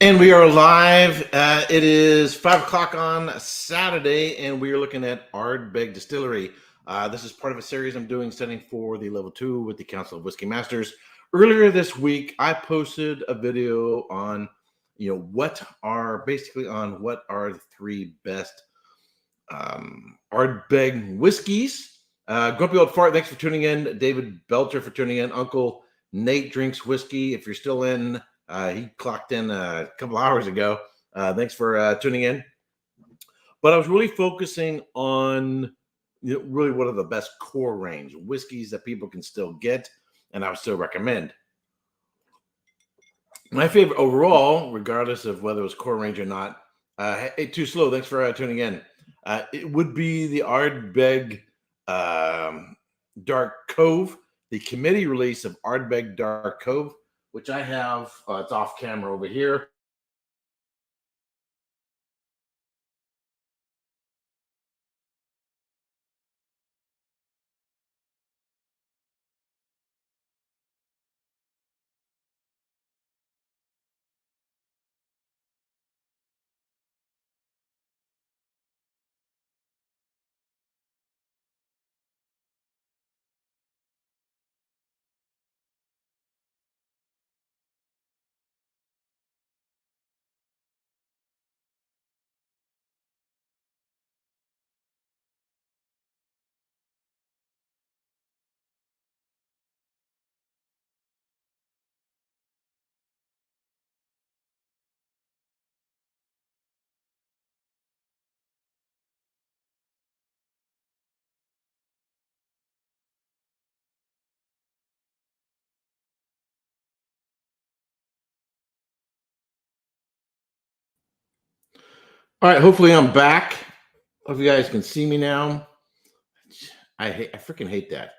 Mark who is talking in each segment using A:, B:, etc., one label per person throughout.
A: And we are live. It is 5 o'clock on Saturday, and we are looking at Ardbeg Distillery. This is part of a series I'm doing studying for the level 2 with the Council of Whiskey Masters. Earlier this week, I posted a video on, what are the three best Ardbeg whiskeys. Grumpy Old Fart, thanks for tuning in. David Belcher for tuning in. Uncle Nate Drinks Whiskey, if you're still in. He clocked in a couple hours ago. Thanks for tuning in. But I was really focusing on really what are the best core range whiskeys that people can still get, and I would still recommend. My favorite overall, regardless of whether it was core range or not, hey, Too Slow, thanks for tuning in. It would be the Ardbeg Dark Cove, the committee release of Ardbeg Dark Cove, which I have. It's off camera over here. All right, hopefully I'm back. Hope you guys can see me now. I freaking hate that.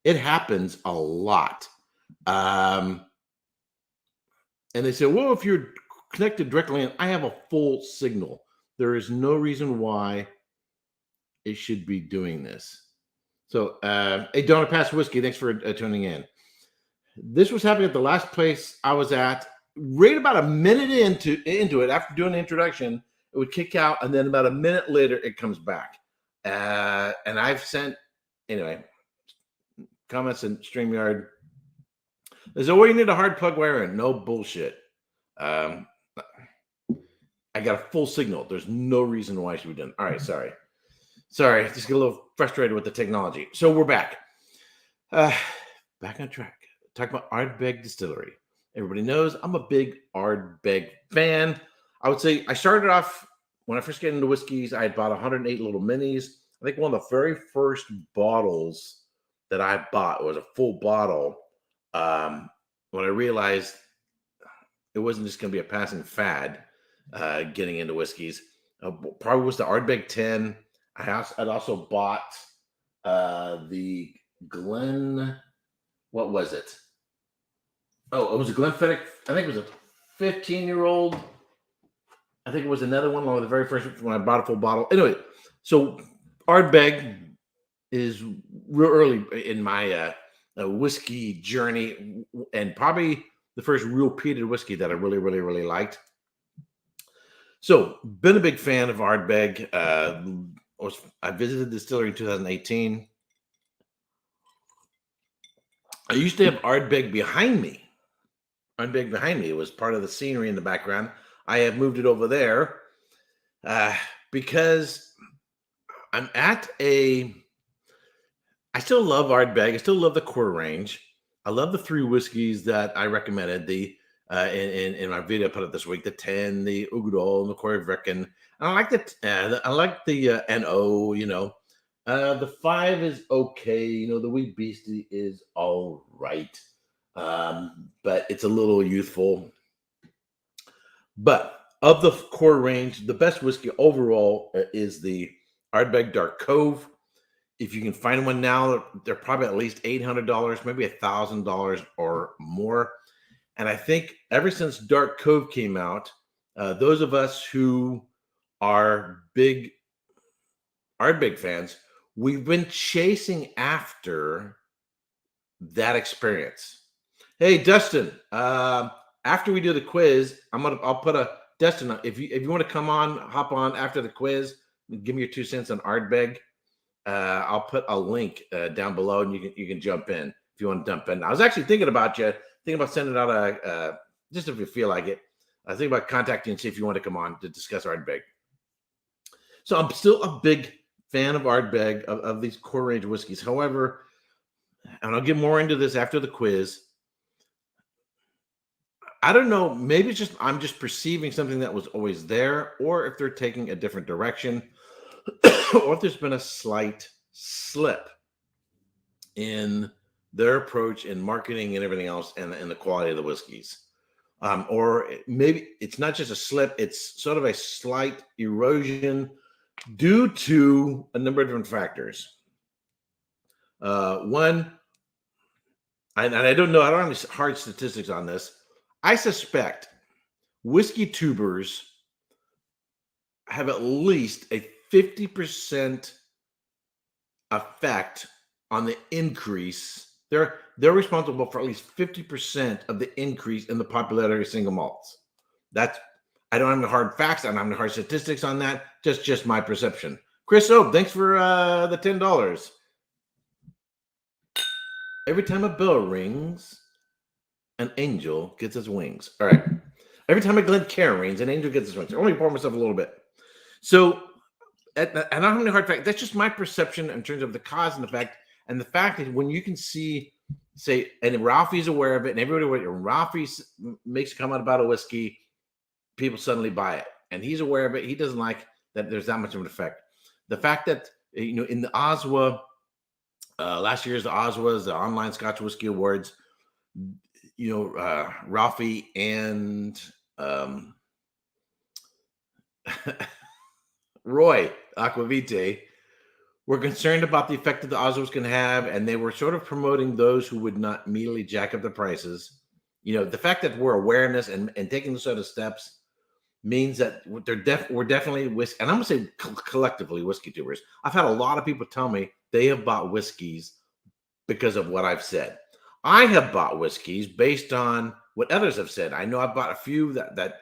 A: It happens a lot. And they say, well, if you're connected directly, and I have a full signal. There is no reason why it should be doing this. So, hey, Donna Pass Whiskey, thanks for tuning in. This was happening at the last place I was at. Right about a minute into it, after doing the introduction, it would kick out, and then about a minute later, it comes back. And I've sent, anyway, comments in StreamYard. They said, well, you need a hard plug wire in. No bullshit. I got a full signal. There's no reason why it should be done. All right, sorry. Just get a little frustrated with the technology. So we're back. Back on track. Talk about Ardbeg Distillery. Everybody knows I'm a big Ardbeg fan. I would say I started off when I first got into whiskeys. I had bought 108 little minis. I think one of the very first bottles that I bought was a full bottle. When I realized it wasn't just going to be a passing fad, getting into whiskeys, probably was the Ardbeg 10. I'd also bought the Glen. What was it? Oh, it was a Glenfiddich. I think it was a 15-year-old. I think it was another one of the very first when I bought a full bottle. Anyway, so Ardbeg is real early in my whiskey journey, and probably the first real peated whiskey that I really, really, really liked. So, been a big fan of Ardbeg. I visited the distillery in 2018. I used to have Ardbeg behind me. It was part of the scenery in the background. I have moved it over there because I'm at I still love Ardbeg. I still love the core range. I love the three whiskeys that I recommended. The in my video I put up this week, the 10, the Ugudol, and the Corvricken. I like the NO. The 5 is okay. The Wheat Beastie is all right. But it's a little youthful. But of the core range, the best whiskey overall is the Ardbeg Dark Cove. If you can find one now, they're probably at least $800, maybe $1,000 or more. And I think ever since Dark Cove came out, those of us who are big Ardbeg fans, we've been chasing after that experience. Hey, Dustin, after we do the quiz, I'll put a Destin. If you want to come on, hop on after the quiz, give me your 2 cents on Ardbeg. I'll put a link down below, and you can jump in if you want to jump in. I was actually thinking about sending out a just if you feel like it. I was thinking about contacting you and see if you want to come on to discuss Ardbeg. So I'm still a big fan of Ardbeg, of these core range whiskeys. However, and I'll get more into this after the quiz, I don't know, maybe it's just I'm just perceiving something that was always there, or if they're taking a different direction, or if there's been a slight slip in their approach in marketing and everything else, and the quality of the whiskeys. Or maybe it's not just a slip, it's sort of a slight erosion due to a number of different factors. One, and I don't know, I don't have any hard statistics on this. I suspect WhiskeyTubers have at least a 50% effect on the increase. They're responsible for at least 50% of the increase in the popularity of single malts. I don't have any hard facts. I don't have any hard statistics on that. Just my perception. Chris Obe, thanks for the $10. Every time a bell rings, an angel gets his wings. All right. Every time a Glencairn rings, an angel gets his wings. I'm only pour myself a little bit. So, and I don't have any hard facts. That's just my perception in terms of the cause and effect. And the fact is, when you can see, say, and Ralphie's aware of it, and everybody, when Ralphie makes a comment about a whiskey, people suddenly buy it. And he's aware of it. He doesn't like that there's that much of an effect. The fact that, in the OSWA, last year's the OSWAs, the Online Scotch Whisky Awards, Ralphie and Roy Aquavite were concerned about the effect that the OSWA was going to have, and they were sort of promoting those who would not immediately jack up the prices. The fact that we're awareness and taking those sort of steps means that we're definitely whiskey, and I'm going to say collectively WhiskeyTubers. I've had a lot of people tell me they have bought whiskeys because of what I've said. I have bought whiskeys based on what others have said. I know I've bought a few that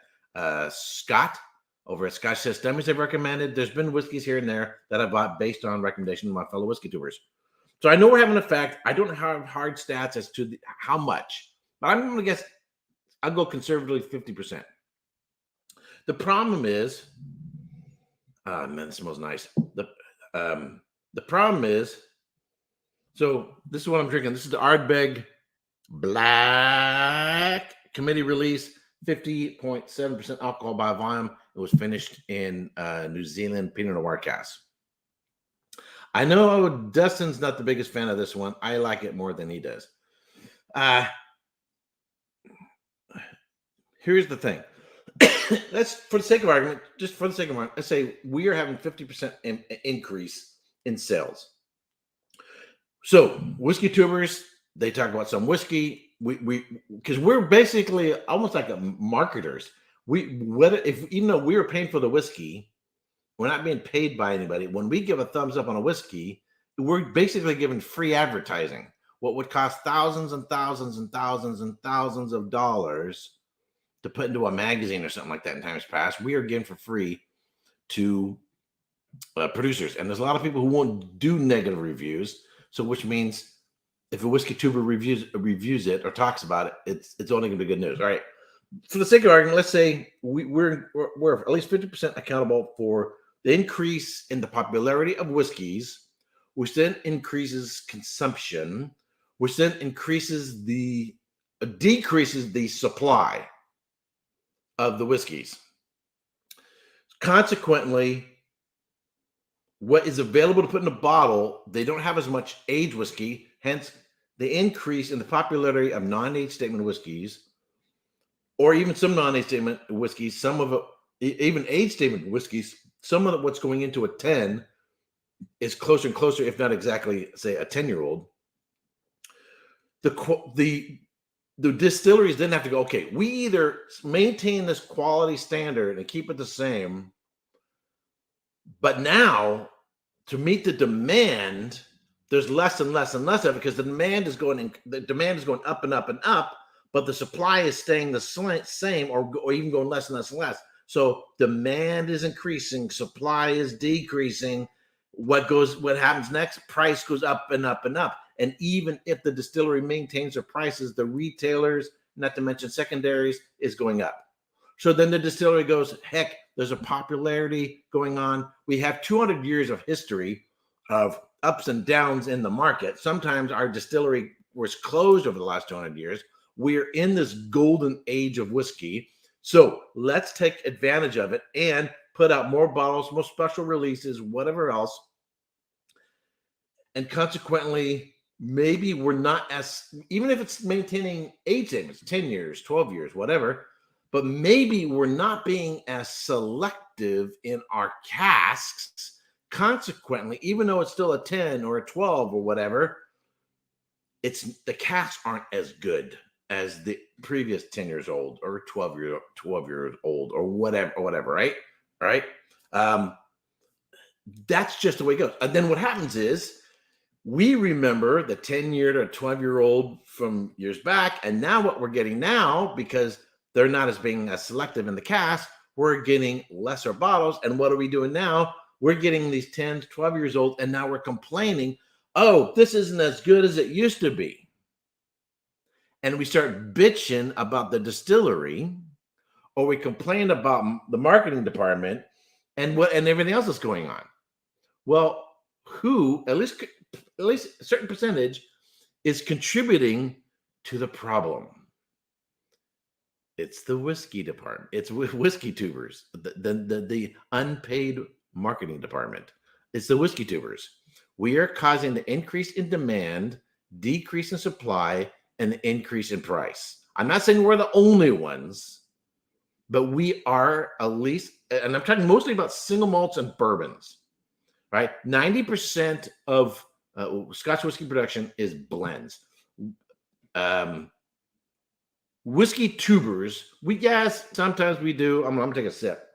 A: Scott over at Scotch Systems have recommended. There's been whiskeys here and there that I bought based on recommendation of my fellow WhiskeyTubers. So I know we're having an effect. I don't have hard stats as to how much, but I'm going to guess I'll go conservatively 50%. The problem is, man, this smells nice. The problem is, so this is what I'm drinking. This is the Ardbeg Black Committee release, 50.7% alcohol by volume. It was finished in New Zealand Pinot Noir cask. I know Dustin's not the biggest fan of this one. I like it more than he does. Here's the thing. Let's, for the sake of argument, let's say we are having 50% increase in sales. So WhiskeyTubers, they talk about some whiskey. Because we're basically almost like marketers. Even though we were paying for the whiskey, we're not being paid by anybody. When we give a thumbs up on a whiskey, we're basically giving free advertising. What would cost thousands and thousands and thousands and thousands of dollars to put into a magazine or something like that in times past, we are giving for free to producers. And there's a lot of people who won't do negative reviews. So which means if a WhiskeyTuber reviews it or talks about it, it's only going to be good news. All right. For the sake of argument, let's say we're at least 50% accountable for the increase in the popularity of whiskeys, which then increases consumption, which then decreases the supply of the whiskeys. Consequently, what is available to put in a bottle, they don't have as much aged whiskey, hence the increase in the popularity of non-age statement whiskeys, or even some non-age statement whiskeys, some of it, even age statement whiskeys, some of what's going into a 10 is closer and closer, if not exactly, say, a 10-year-old. The distilleries then have to go, okay, we either maintain this quality standard and keep it the same, but now to meet the demand, there's less and less and less of it because the demand is going up and up and up. but the supply is staying the same or even going less and less and less. So demand is increasing, supply is decreasing. What happens next? Price goes up and up and up. And even if the distillery maintains their prices, the retailers, not to mention secondaries, is going up. So then the distillery goes, heck, there's a popularity going on. We have 200 years of history of ups and downs in the market. Sometimes our distillery was closed over the last 200 years. We're in this golden age of whiskey. So let's take advantage of it and put out more bottles, more special releases, whatever else. And consequently, maybe we're not as, even if it's maintaining age savings, 10 years, 12 years, whatever, but maybe we're not being as selective in our casks. Consequently, even though it's still a 10 or a 12 or whatever, the casks aren't as good as the previous 10 years old or 12 years old or whatever, right? All right. That's just the way it goes. And then what happens is we remember the 10-year to 12-year-old from years back. And now what we're getting now, because they're not as being as selective in the cask, we're getting lesser bottles. And what are we doing now? We're getting these 10 to 12 years old. And now we're complaining, oh, this isn't as good as it used to be. And we start bitching about the distillery, or we complain about the marketing department and everything else that's going on. Well, who, at least a certain percentage, is contributing to the problem? It's the whiskey department. It's WhiskeyTubers, the unpaid marketing department. It's the WhiskeyTubers. We are causing the increase in demand, decrease in supply, and the increase in price. I'm not saying we're the only ones, but we are at least, and I'm talking mostly about single malts and bourbons, right? 90% of Scotch whiskey production is blends. WhiskeyTubers, sometimes we do. I'm gonna take a sip.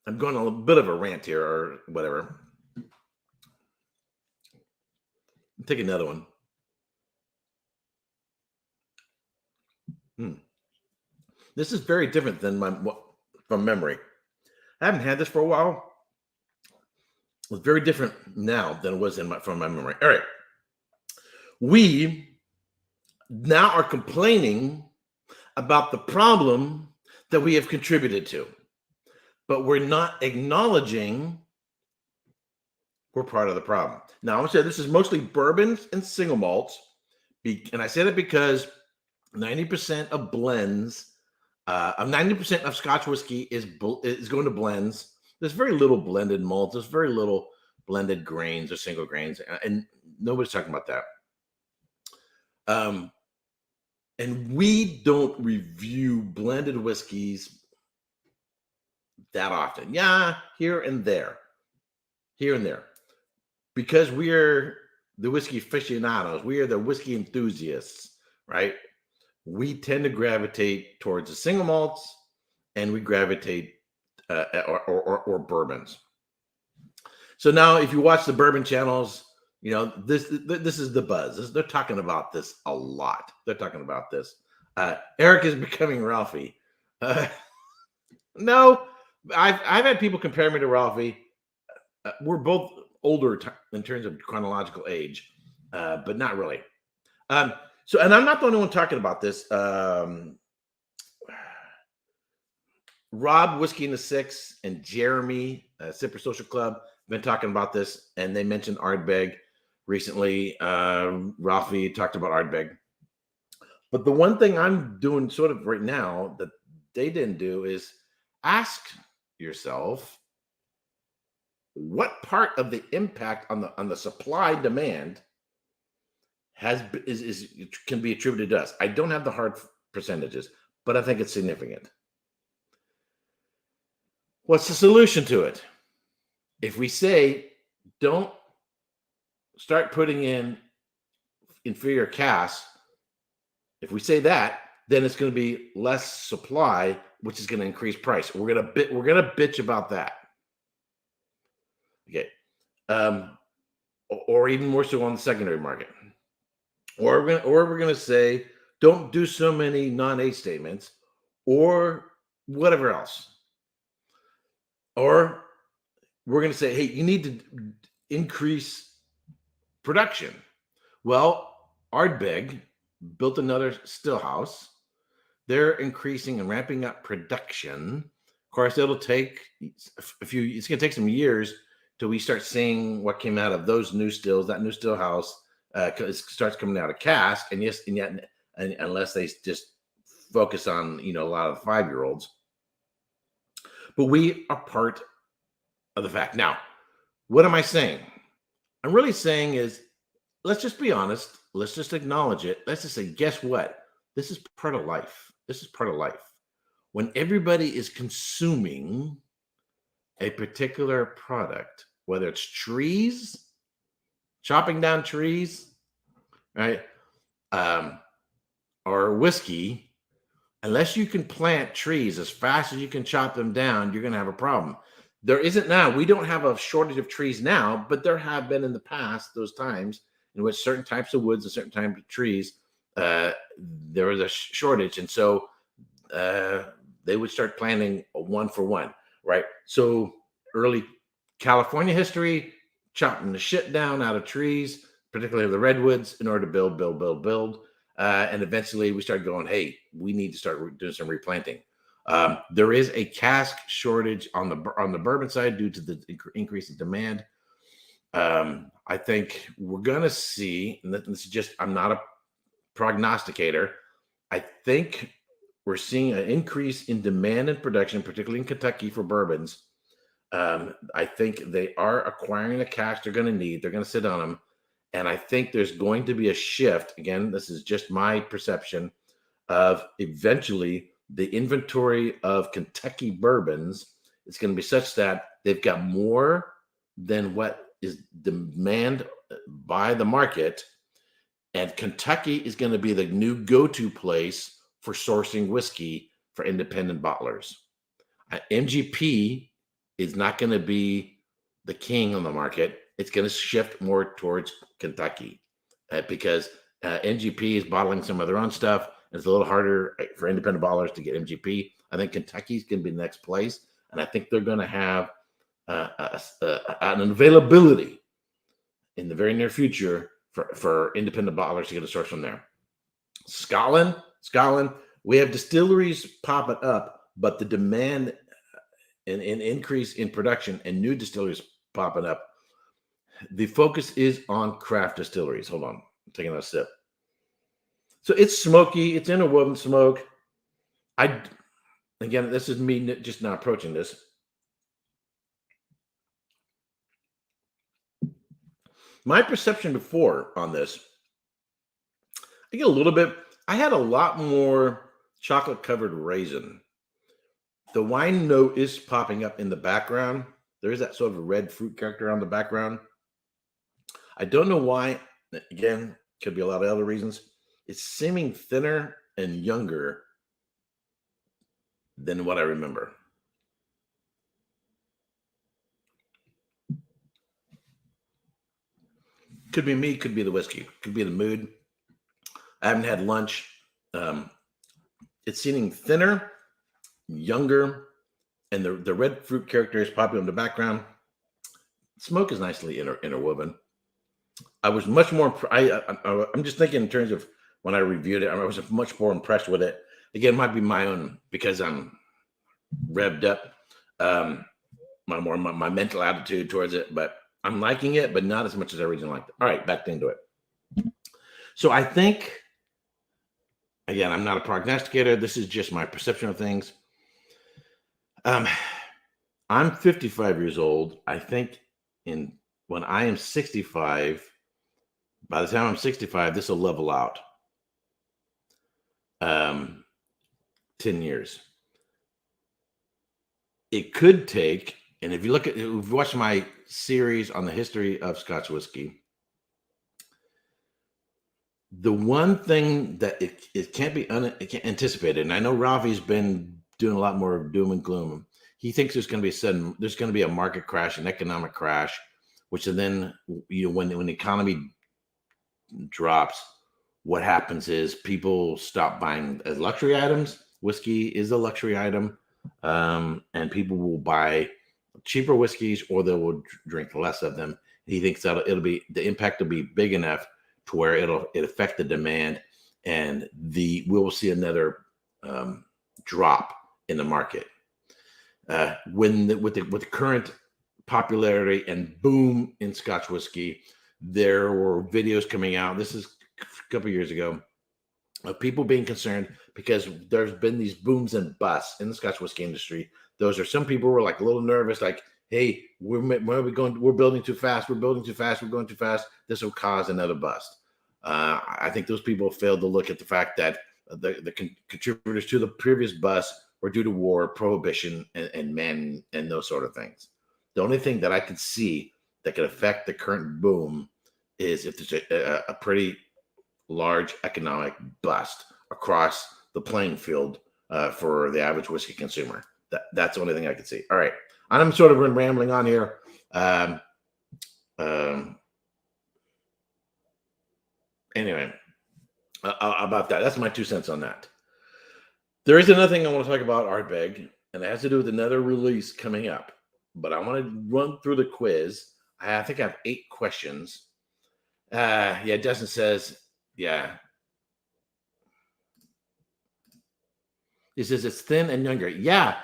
A: I'm going on a bit of a rant here or whatever. Take another one. This is very different than from memory. I haven't had this for a while. It's very different now than it was from my memory. All right. We now are complaining about the problem that we have contributed to, but we're not acknowledging we're part of the problem. Now, I'm going to say this is mostly bourbons and single malts. And I say that because 90% of blends, 90% of Scotch whiskey is going to blends. There's very little blended malts. There's very little blended grains or single grains. And nobody's talking about that. And we don't review blended whiskeys that often. Yeah, here and there. Because we are the whiskey aficionados. We are the whiskey enthusiasts, right? We tend to gravitate towards the single malts, and we gravitate or bourbons. So now, if you watch the bourbon channels, you know this is the buzz. They're talking about this a lot. They're talking about this. Erik is becoming Ralphie. No, I've had people compare me to Ralphie. We're both older in terms of chronological age, but not really. So, and I'm not the only one talking about this. Rob, Whiskey in the Six, and Jeremy, Sipper Social Club, have been talking about this, and they mentioned Ardbeg recently. Ralphie talked about Ardbeg. But the one thing I'm doing sort of right now that they didn't do is ask yourself, what part of the impact on the supply demand can be attributed to us? I don't have the hard percentages, but I think it's significant. What's the solution to it? If we say, don't start putting in inferior casks, if we say that, then it's going to be less supply, which is going to increase price. We're going to bitch about that. Okay. Or even more so on the secondary market. Or we're gonna say, don't do so many non-age statements, or whatever else. Or we're gonna say, hey, you need to increase production. Well, Ardbeg built another still house. They're increasing and ramping up production. Of course, it'll take a few. It's going to take some years till we start seeing what came out of those new stills. That new still house starts coming out of cask, and yes, and yet, unless they just focus on a lot of the 5-year-olds. But we are part of the fact. Now, what am I saying? I'm really saying is, let's just be honest. Let's just acknowledge it. Let's just say, guess what? This is part of life. This is part of life. When everybody is consuming a particular product, whether it's trees, chopping down trees, right, or whiskey, unless you can plant trees as fast as you can chop them down, you're going to have a problem. There isn't now. We don't have a shortage of trees now, but there have been in the past those times in which certain types of woods and certain types of trees, there was a shortage. And so they would start planting a 1-for-1, right? So early California history, chopping the shit down out of trees, particularly the redwoods, in order to build. And eventually we started going, hey, we need to start doing some replanting. There is a cask shortage on the bourbon side due to the increase in demand. I think we're going to see, and this is just, I'm not a prognosticator. I think we're seeing an increase in demand and production, particularly in Kentucky for bourbons. I think they are acquiring the cash they're going to need. They're going to sit on them. And I think there's going to be a shift. Again, this is just my perception of eventually the inventory of Kentucky bourbons is going to be such that they've got more than what is demand by the market. And Kentucky is going to be the new go-to place for sourcing whiskey for independent bottlers. MGP is not going to be the king on the market. It's going to shift more towards Kentucky because MGP is bottling some of their own stuff. And it's a little harder for independent bottlers to get MGP. I think Kentucky's going to be the next place. And I think they're going to have an availability in the very near future for independent bottlers to get a source from there. Scotland, we have distilleries popping up, but the demand and increase in production and new distilleries popping up. The focus is on craft distilleries. Hold on, I'm taking a sip. So it's smoky. It's interwoven smoke. Again, this is me just now approaching this. My perception before on this, I get a little bit. I had a lot more chocolate covered raisin. The wine note is popping up in the background. There is that sort of red fruit character on the background. I don't know why. Again, could be a lot of other reasons. It's seeming thinner and younger than what I remember. Could be me, could be the whiskey, could be the mood. I haven't had lunch. It's seeming thinner, younger, and the red fruit character is popping in the background. Smoke is nicely interwoven. I was much more. I'm just thinking in terms of when I reviewed it. I was much more impressed with it. Again, it might be my own because I'm revved up. My mental attitude towards it, but I'm liking it, but not as much as I originally liked it. All right, back into it. So I think, again, I'm not a prognosticator. This is just my perception of things. I'm 55 years old. I think when I am 65, by the time I'm 65, this will level out. 10 years. It could take, and if you look at, if you watch my series on the history of Scotch whiskey, the one thing that it can't be anticipated, and I know Ralphie's been doing a lot more doom and gloom. He thinks there's going to be a market crash, an economic crash, which then, when the economy drops, what happens is people stop buying as luxury items. Whiskey is a luxury item, and people will buy cheaper whiskeys, or they will drink less of them. He thinks that the impact will be big enough to where it'll affect the demand, and we will see another drop in the market. With the current popularity and boom in Scotch whiskey, there were videos coming out. This is a couple of years ago, of people being concerned because there's been these booms and busts in the Scotch whiskey industry. Those are, some people were like a little nervous, like, hey, where are we going? We're building too fast. We're building too fast. We're going too fast. This will cause another bust. I think those people failed to look at the fact that the contributors to the previous bust were due to war, prohibition, and men, and those sort of things. The only thing that I could see that could affect the current boom is if there's a pretty large economic bust across the playing field for the average whiskey consumer. That's the only thing I could see. All right. I'm sort of rambling on here. Anyway, about that. That's my 2 cents on that. There is another thing I want to talk about, Ardbeg, and it has to do with another release coming up. But I want to run through the quiz. I think I have 8 questions. Yeah, Dustin says, yeah. He says it's thin and younger. Yeah,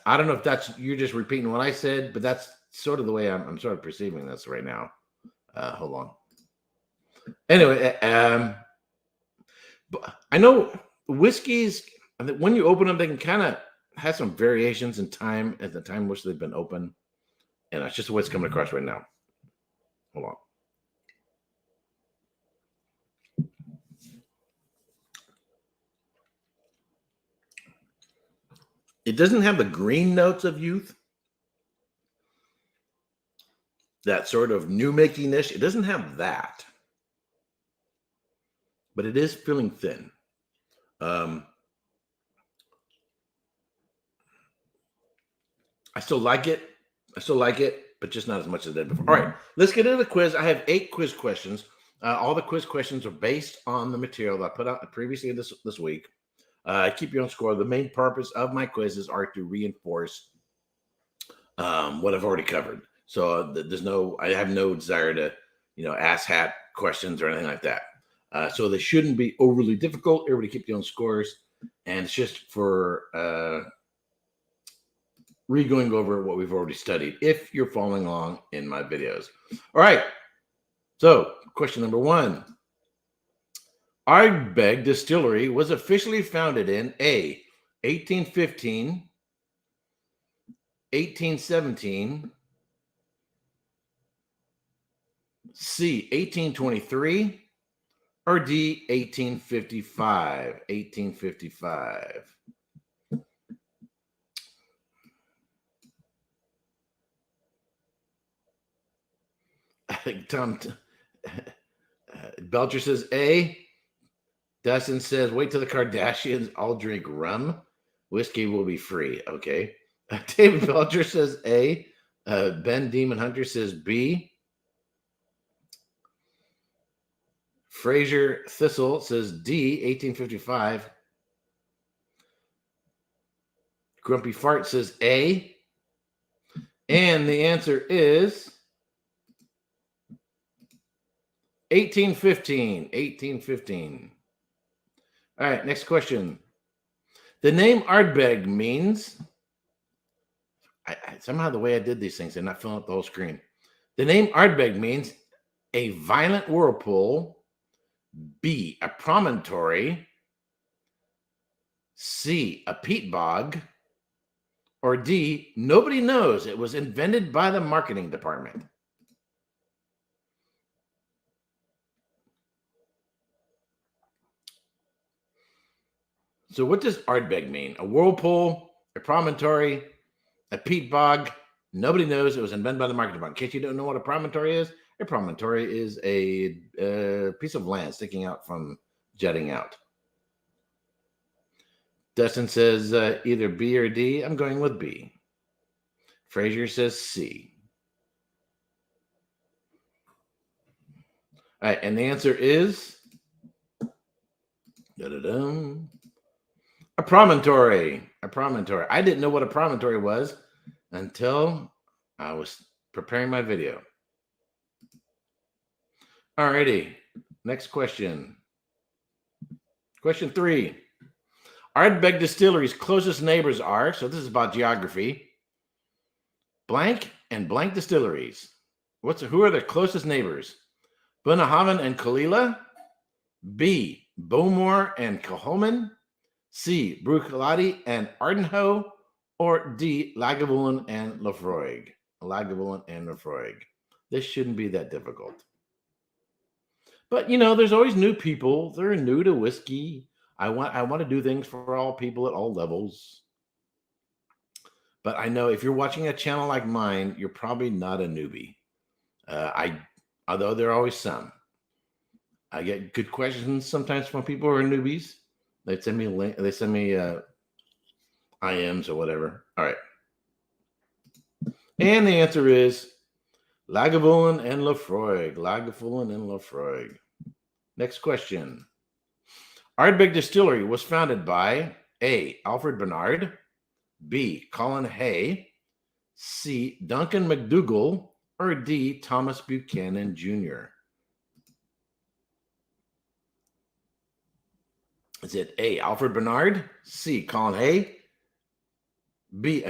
A: I don't know if you're just repeating what I said, but that's sort of the way I'm sort of perceiving this right now. Hold on. Anyway, but I know whiskeys, when you open them, they can kind of have some variations in time at the time in which they've been open. And that's just what's coming across right now. Hold on. It doesn't have the green notes of youth, that sort of new makiness. It doesn't have that, but it is feeling thin. I still like it. But just not as much as I did before. All right, let's get into the quiz. I have 8 quiz questions. All the quiz questions are based on the material that I put out previously this week. Keep you on score. The main purpose of my quizzes are to reinforce what I've already covered. So I have no desire to, ass hat questions or anything like that. So they shouldn't be overly difficult. Everybody keep your own scores, and it's just for going over what we've already studied, if you're following along in my videos. All right. So question number 1. Ardbeg Distillery was officially founded in A, 1815, 1817, C, 1823, or D, 1855? 1855. Tom Belcher says A. Dustin says, wait till the Kardashians all drink rum. Whiskey will be free. Okay. David Belcher says A. Ben Demon Hunter says B. Fraser Thistle says D, 1855. Grumpy Fart says A. And the answer is 1815. 1815. All right, next question. The name Ardbeg means, somehow the way I did these things, I'm not filling up the whole screen. The name Ardbeg means a violent whirlpool, B, a promontory, C, a peat bog, or D, nobody knows. It was invented by the marketing department. So what does Ardbeg mean? A whirlpool, a promontory, a peat bog. Nobody knows. It was invented by the marketing department. In case you don't know what a promontory is a piece of land sticking out from jutting out. Dustin says either B or D. I'm going with B. Frazier says C. All right, and the answer is a promontory. A promontory. I didn't know what a promontory was until I was preparing my video. All righty. Next question. Question 3. Ardbeg Distillery's closest neighbors are, so this is about geography, blank and blank distilleries. Who are the closest neighbors? Bunnahabhain and Kalila? B. Bowmore and Kilchoman? C. Bruichladdich and Ardnahoe? Or D. Lagavulin and Laphroaig? Lagavulin and Laphroaig. This shouldn't be that difficult. But, you know, there's always new people. They're new to whiskey. I want to do things for all people at all levels. But I know if you're watching a channel like mine, you're probably not a newbie. Although there are always some. I get good questions sometimes from people who are newbies. They send me IMs or whatever. All right. And the answer is Lagavulin and Laphroaig. Lagavulin and Laphroaig. Next question. Ardbeg Distillery was founded by A. Alfred Bernard, B. Colin Hay, C. Duncan McDougall, or D. Thomas Buchanan Jr. Is it A. Alfred Bernard, C. Colin Hay, B.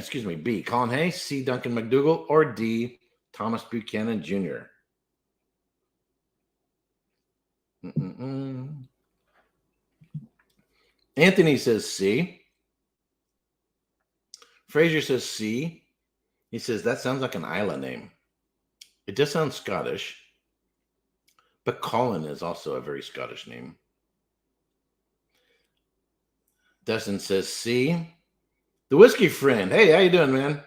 A: Colin Hay, C. Duncan McDougall, or D. Thomas Buchanan Jr.? Anthony says C. Fraser says C. He says that sounds like an island name. It does sound Scottish, but Colin is also a very Scottish name. Dustin says C. The Whiskey Friend. Hey, how you doing, man?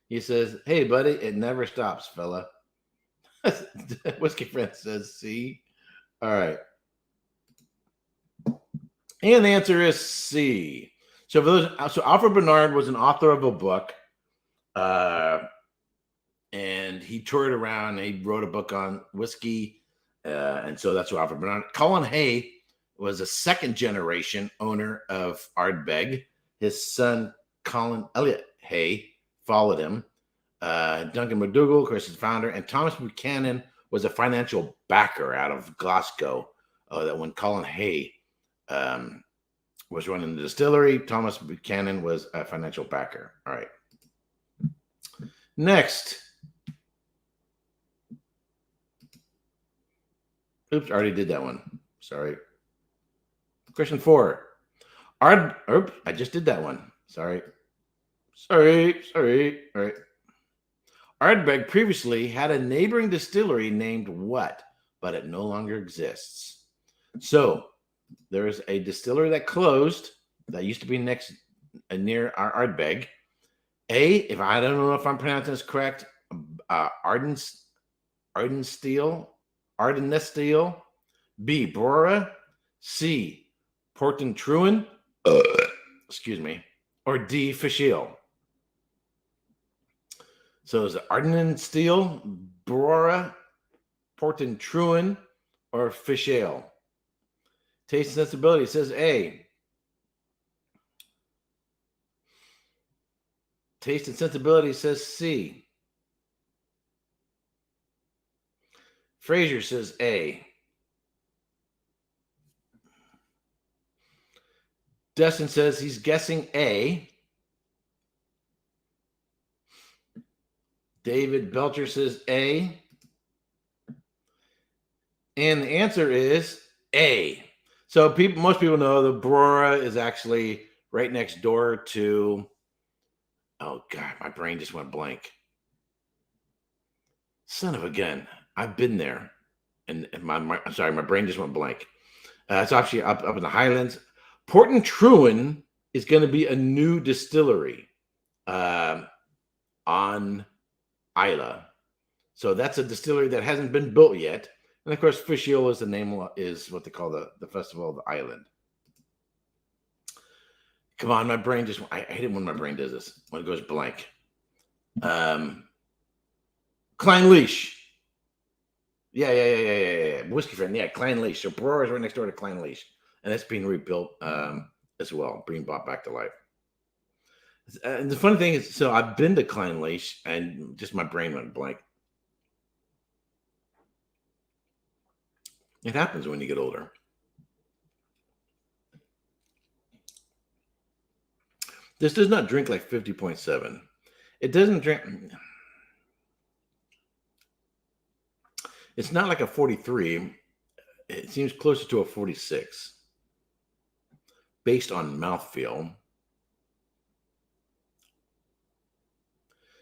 A: He says, hey, buddy, it never stops, fella. Whiskey Friend says C. All right. And the answer is C. So Alfred Bernard was an author of a book, and he toured around. And he wrote a book on whiskey, and so that's what Alfred Bernard. Colin Hay was a second-generation owner of Ardbeg. His son, Colin Elliott Hay, followed him. Duncan McDougall, of course, is the founder, and Thomas Buchanan was a financial backer out of Glasgow. That when Colin Hay was running the distillery, Thomas Buchanan was a financial backer. All right. Next. Oops, I already did that one. Sorry. Question 4. I just did that one. Sorry. All right. Ardbeg previously had a neighboring distillery named what, but it no longer exists. So there is a distillery that closed that used to be near Ardbeg. If I don't know if I'm pronouncing this correct, Ardensteel. B. Brora. C. Portentruin. Or D. Fishel. So is it Ardensteel, Brora, Portentruin, or Fishel? Taste and sensibility says A. Taste and sensibility says C. Fraser says A. Dustin says he's guessing A. David Belcher says A. And the answer is A. So most people know the Brora is actually right next door to, oh God, my brain just went blank. Son of a gun. I've been there. And I'm sorry, my brain just went blank. It's actually up in the Highlands. Portentruin is going to be a new distillery on Islay. So that's a distillery that hasn't been built yet. And of course, Fishel is is what they call the festival of the island. Come on, my brain I hate it when my brain does this, when it goes blank. Klein Leash. Yeah. Whiskey Friend. Yeah, Klein Leash. So Brewer is right next door to Klein Leash. And it's being rebuilt as well, being brought back to life. And the funny thing is, so I've been to Klein Leash and just my brain went blank. It happens when you get older. This does not drink like 50.7. It doesn't drink. It's not like a 43. It seems closer to a 46 based on mouthfeel.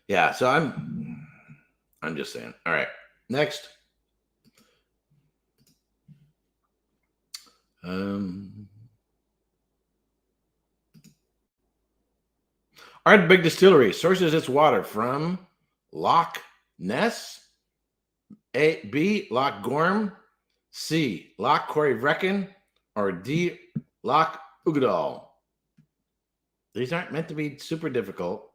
A: Yeah, so I'm just saying. All right, next. Ardbeg Distillery sources its water from Loch Ness, B, Loch Gorm, C, Loch Corryvreckan, or D, Loch Ugadal. These aren't meant to be super difficult.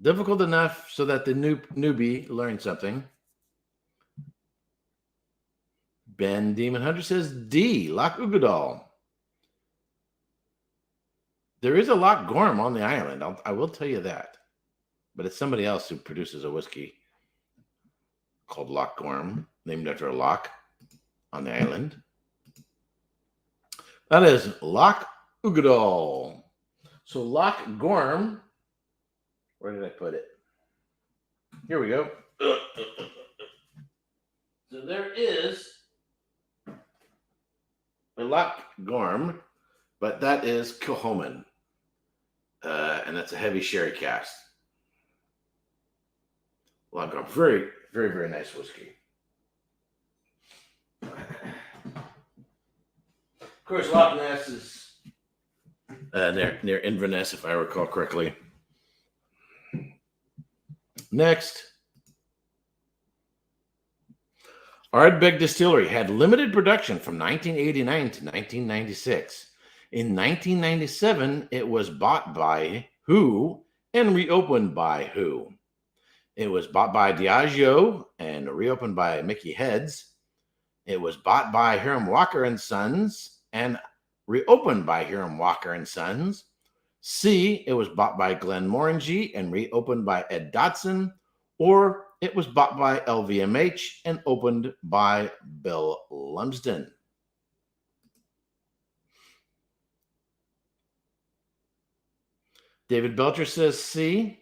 A: Difficult enough so that the newbie learns something. Ben Demon Hunter says D, Loch Ugadal. There is a Loch Gorm on the island. I will tell you that. But it's somebody else who produces a whiskey called Loch Gorm, named after a loch on the island. That is Loch Ugadal. So Loch Gorm, where did I put it? Here we go. So there is a Loch Gorm, but that is Kilchoman. And that's a heavy sherry cask. Loch Gorm. Very, very, very nice whiskey. Of course, Loch Ness is near Inverness, if I recall correctly. Next. Ardbeg Distillery had limited production from 1989 to 1996. In 1997, it was bought by Who and reopened by Who. It was bought by Diageo and reopened by Mickey Heads. It was bought by Hiram Walker and Sons and reopened by Hiram Walker and Sons. C, it was bought by Glenmorangie and reopened by Ed Dodson. Or it was bought by LVMH and opened by Bill Lumsden. David Belcher says C.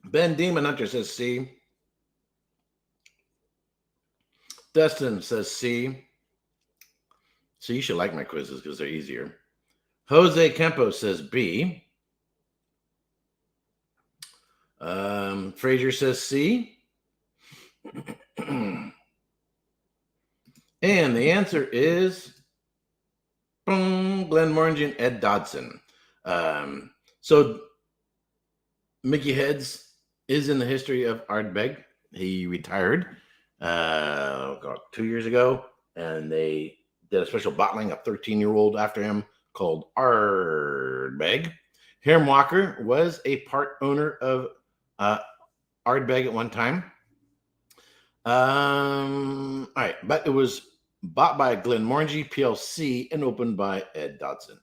A: Ben Demon Hunter says C. Dustin says C. So you should like my quizzes because they're easier. Jose Campos says B. Fraser says C. And the answer is Glenmorangie and Ed Dodson. So Mickey Heads is in the history of Ardbeg. He retired 2 years ago, and they did a special bottling, a 13-year-old after him called Ardbeg. Hiram Walker was a part owner of Ardbeg at one time. All right, but it was bought by Glenmorangie PLC and opened by Ed Dodson.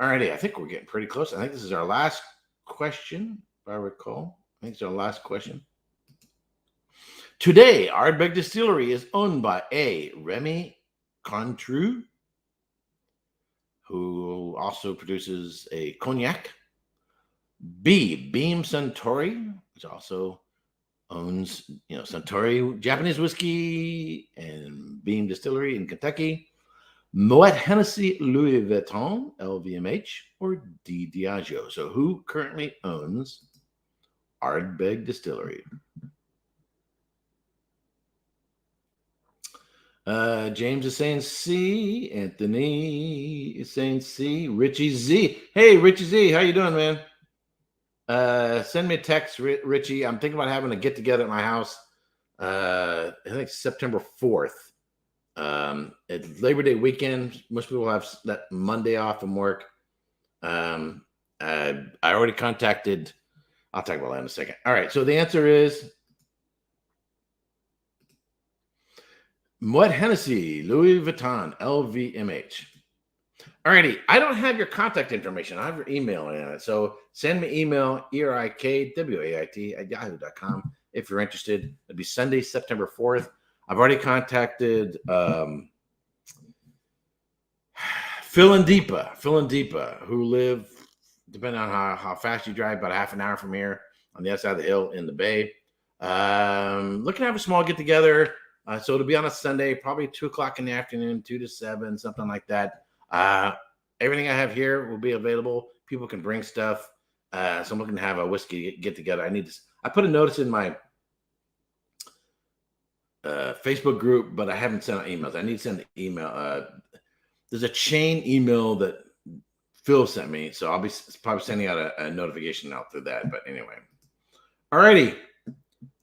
A: Alrighty, I think we're getting pretty close. I think this is our last question, if I recall. I think it's our last question. Today, Ardbeg Distillery is owned by A, Remy Cointreau, who also produces a cognac. B, Beam Suntory, which also owns, Suntory Japanese whiskey and Beam Distillery in Kentucky. Moet Hennessy Louis Vuitton, LVMH, or D, Diageo. So who currently owns Ardbeg Distillery? James is saying C. Anthony is saying C. Richie Z. Hey, Richie Z, how you doing, man? Send me a text, Richie. I'm thinking about having a get together at my house. I think September 4th. It's Labor Day weekend. Most people have that Monday off from work. I already contacted. I'll talk about that in a second. All right. So the answer is Moet Hennessy, Louis Vuitton, LVMH. Alrighty, I don't have your contact information. I have your email in it. So send me email, erikwait@yahoo.com if you're interested. It'll be Sunday, September 4th. I've already contacted Phil and Deepa, who live, depending on how fast you drive, about a half an hour from here on the other side of the hill in the Bay. Looking to have a small get together. So it'll be on a Sunday, probably 2:00 in the afternoon, 2 to 7, something like that. Everything I have here will be available. People can bring stuff. So I'm looking to have a whiskey get together. I put a notice in my Facebook group, but I haven't sent out emails. I need to send an email. There's a chain email that Phil sent me, so I'll be probably sending out a notification out through that. But anyway, alrighty.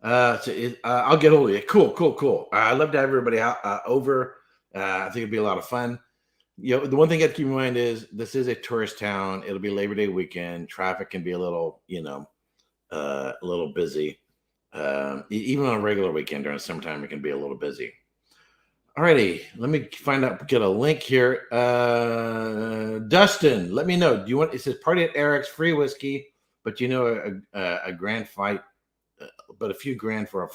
A: I'll get hold of you. Cool. I'd love to have everybody over. I think it'd be a lot of fun. The one thing you have to keep in mind is this is a tourist town. It'll be Labor Day weekend. Traffic can be a little, a little busy. Even on a regular weekend during summertime, it can be a little busy. Alrighty, let me get a link here. Dustin, let me know. Do you want? It says party at Eric's, free whiskey, but a grand fight, but a few grand for a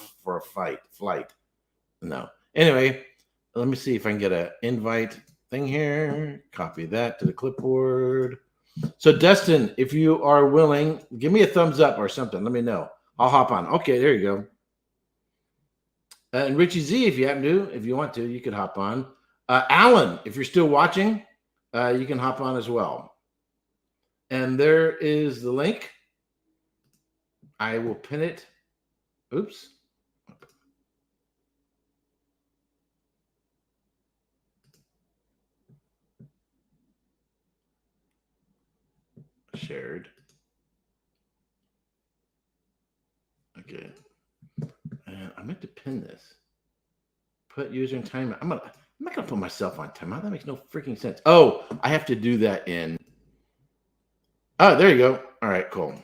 A: flight. No. Anyway, let me see if I can get an invite thing here. Copy that to the clipboard. So Dustin, if you are willing, give me a thumbs up or something. Let me know. I'll hop on. Okay, there you go. And Richie Z, if you want to, you can hop on. Alan, if you're still watching, you can hop on as well. And there is the link. I will pin it. Oops. Shared. Okay. And I meant to pin this. Put user in timeout. I'm not gonna put myself on timeout. That makes no freaking sense. Oh, I have to do that in. Oh, there you go. All right, cool.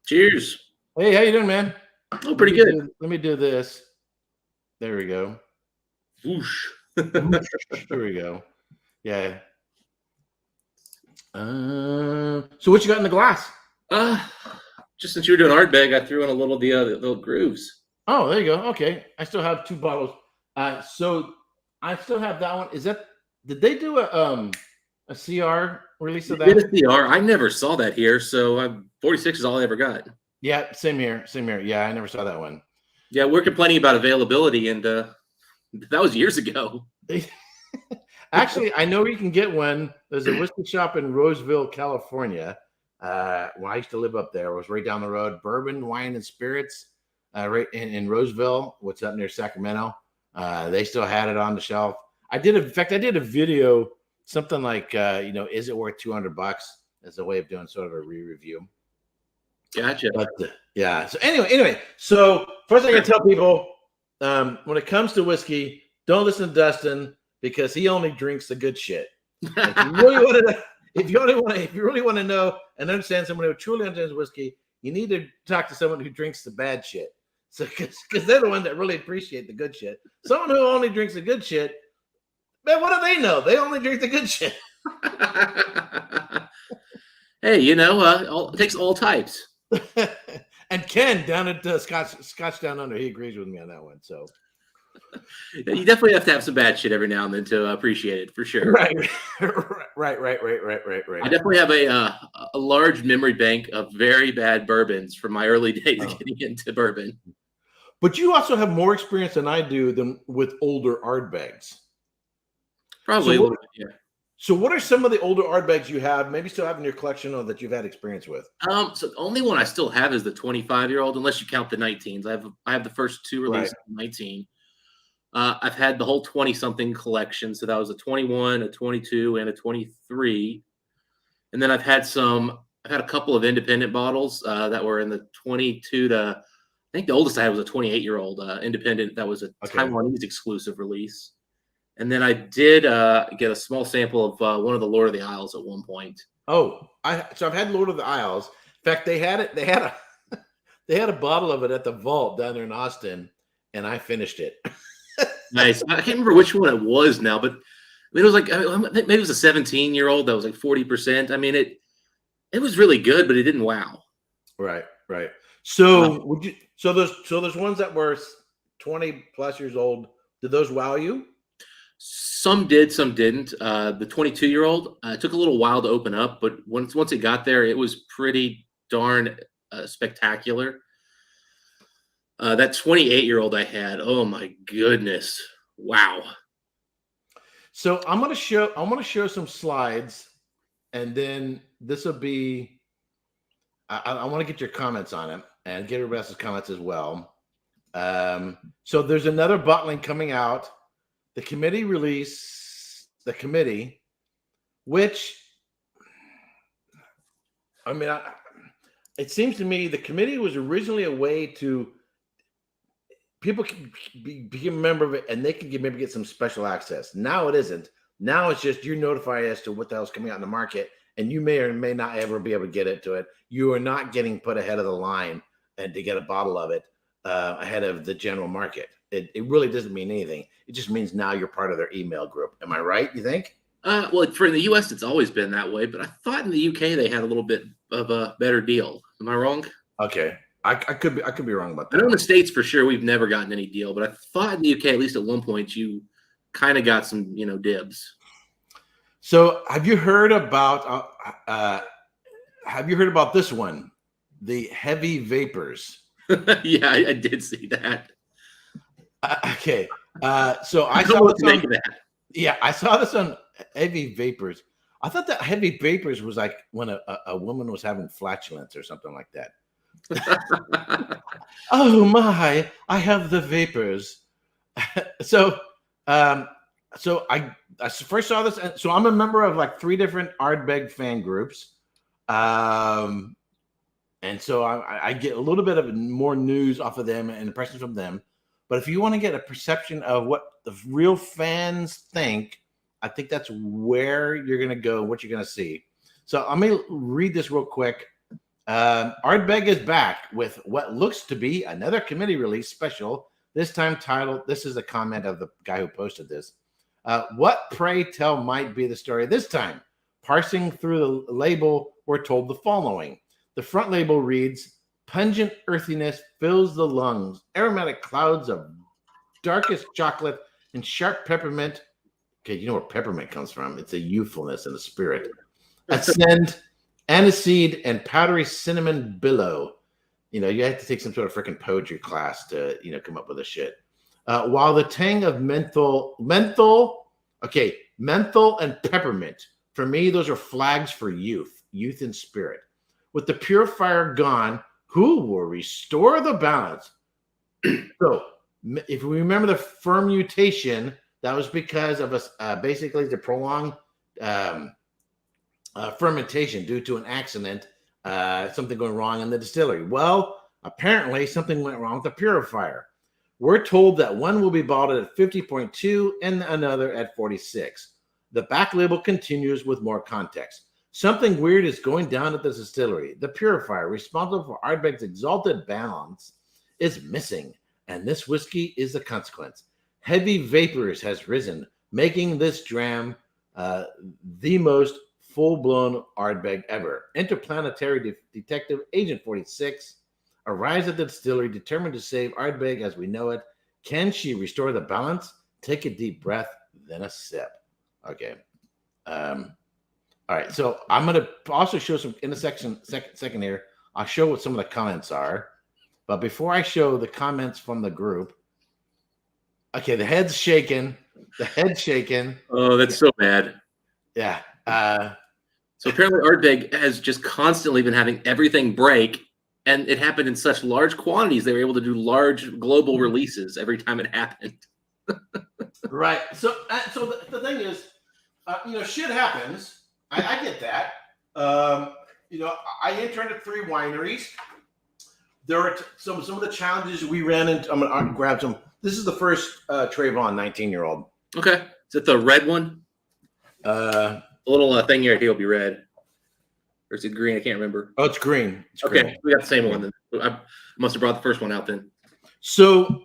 B: Cheers.
A: Hey, how you doing, man?
B: Oh, pretty good.
A: Let me do this. There we go.
B: Whoosh.
A: There we go. Yeah. So what you got in the glass?
B: Just since you were doing Ardbeg, I threw in a little the little grooves.
A: Oh, there you go. Okay, I still have 2 bottles. So I still have that one. Did they do a CR release of that?
B: Did a CR? I never saw that here. So 46 is all I ever got.
A: Yeah, same here. Yeah, I never saw that one.
B: Yeah, we're complaining about availability, and that was years ago.
A: Actually, I know you can get one. There's a whiskey shop in Roseville, California. When I used to live up there, it was right down the road. Bourbon, Wine, and Spirits, right in Roseville, what's up near Sacramento. They still had it on the shelf. I did a video, something like, is it worth $200 as a way of doing sort of a re-review.
B: Gotcha.
A: But, yeah. So anyway, so first I can tell people, when it comes to whiskey, don't listen to Dustin because he only drinks the good shit. If you really want to know and understand someone who truly understands whiskey, you need to talk to someone who drinks the bad shit. So because they're the ones that really appreciate the good shit. Someone who only drinks the good shit, man, what do they know? They only drink the good shit.
B: Hey, it takes all types.
A: And Ken down at Scotch Down Under, he agrees with me on that one. So
B: you definitely have to have some bad shit every now and then to appreciate it, for sure.
A: Right.
B: I definitely have a large memory bank of very bad bourbons from my early days getting into bourbon.
A: But you also have more experience than I do with older Ardbegs.
B: Probably a little bit, yeah.
A: So what are some of the older Ardbegs you have, maybe still have in your collection or that you've had experience with?
B: So the only one I still have is the 25-year-old, unless you count the 19s. I have the first 2 releases of 19. I've had the whole 20-something collection. So that was a 21, a 22, and a 23. And then I've had a couple of independent bottles that were in the 22 to, I think the oldest I had was a 28-year-old independent. That was a Taiwanese exclusive release. And then I did get a small sample of one of the Lord of the Isles at one point.
A: Oh, so I've had Lord of the Isles. In fact, they had a they had a bottle of it at the vault down there in Austin, and I finished it.
B: Nice. I can't remember which one it was now, but I mean, it was like maybe it was a 17-year-old that was like 40%. I mean, it was really good, but it didn't wow.
A: Right. So would you? So those ones that were 20 plus years old, did those wow you?
B: Some did, some didn't. The 22-year-old took a little while to open up, but once it got there, it was pretty darn spectacular. That 28-year-old I had, oh my goodness, wow.
A: So I'm gonna show some slides, and then this will be. I want to get your comments on it and get everybody else's comments as well. So there's another bottling coming out. The committee, which, I mean, it seems to me the committee was originally a way to people can become a member of it, and they can maybe get some special access. Now it isn't. Now it's just you're notified as to what the hell's coming out in the market, and you may or may not ever be able to get into it. You are not getting put ahead of the line and to get a bottle of it ahead of the general market. It really doesn't mean anything. It just means now you're part of their email group. Am I right, you think?
B: Well, for in the U.S., it's always been that way, but I thought in the U.K. they had a little bit of a better deal. Am I wrong?
A: Okay. I could be wrong about that.
B: I know in the States for sure we've never gotten any deal, but I thought in the UK, at least at one point, you kind of got some, dibs.
A: So have you heard about this one? The heavy vapors.
B: Yeah, I did see that.
A: Okay. So I saw this on that. Yeah, I saw this on heavy vapors. I thought that heavy vapors was like when a woman was having flatulence or something like that. Oh my, I have the vapors. So I first saw this, and so I'm a member of like 3 different Ardbeg fan groups, and so I get a little bit of more news off of them and impressions from them. But if you want to get a perception of what the real fans think, I think that's where you're going to go, what you're going to see. So let me read this real quick. Ardbeg is back with what looks to be another committee release special, this time titled, this is a comment of the guy who posted this. What, pray tell, might be the story this time? Parsing through the label, we're told the following. The front label reads, pungent earthiness fills the lungs, aromatic clouds of darkest chocolate and sharp peppermint. Okay, you know where peppermint comes from. It's a youthfulness and a spirit. Ascend, aniseed, and powdery cinnamon billow. You have to take some sort of freaking poetry class to, come up with this shit. While the tang of menthol and peppermint, for me, those are flags for youth and spirit. With the purifier gone, who will restore the balance? So, if we remember the fermentation, that was because of basically the prolonged fermentation due to an accident, something going wrong in the distillery. Well, apparently something went wrong with the purifier. We're told that one will be bottled at 50.2 and another at 46. The back label continues with more context. Something weird is going down at the distillery. The purifier, responsible for Ardbeg's exalted balance, is missing, and this whiskey is the consequence. Heavy vapors has risen, making this dram the most full-blown Ardbeg ever. Interplanetary Detective Agent 46 arrives at the distillery determined to save Ardbeg as we know it. Can she restore the balance? Take a deep breath, then a sip. Okay. All right. So I'm going to also show some in a second here. I'll show what some of the comments are. But before I show the comments from the group, okay, the head's shaking.
B: Oh, that's so bad.
A: Yeah.
B: So apparently Ardbeg has just constantly been having everything break, and it happened in such large quantities they were able to do large global releases every time it happened.
A: Right. So the thing is, shit happens. I get that. I interned at 3 wineries. There are some of the challenges we ran into. I'm gonna grab some. This is the first Trayvon 19-year-old.
B: Okay. Is it the red one? The little thing here will be red. Or is it green? I can't remember.
A: Oh, it's green. It's
B: okay,
A: green.
B: We got the same one. Then I must have brought the first one out then.
A: So,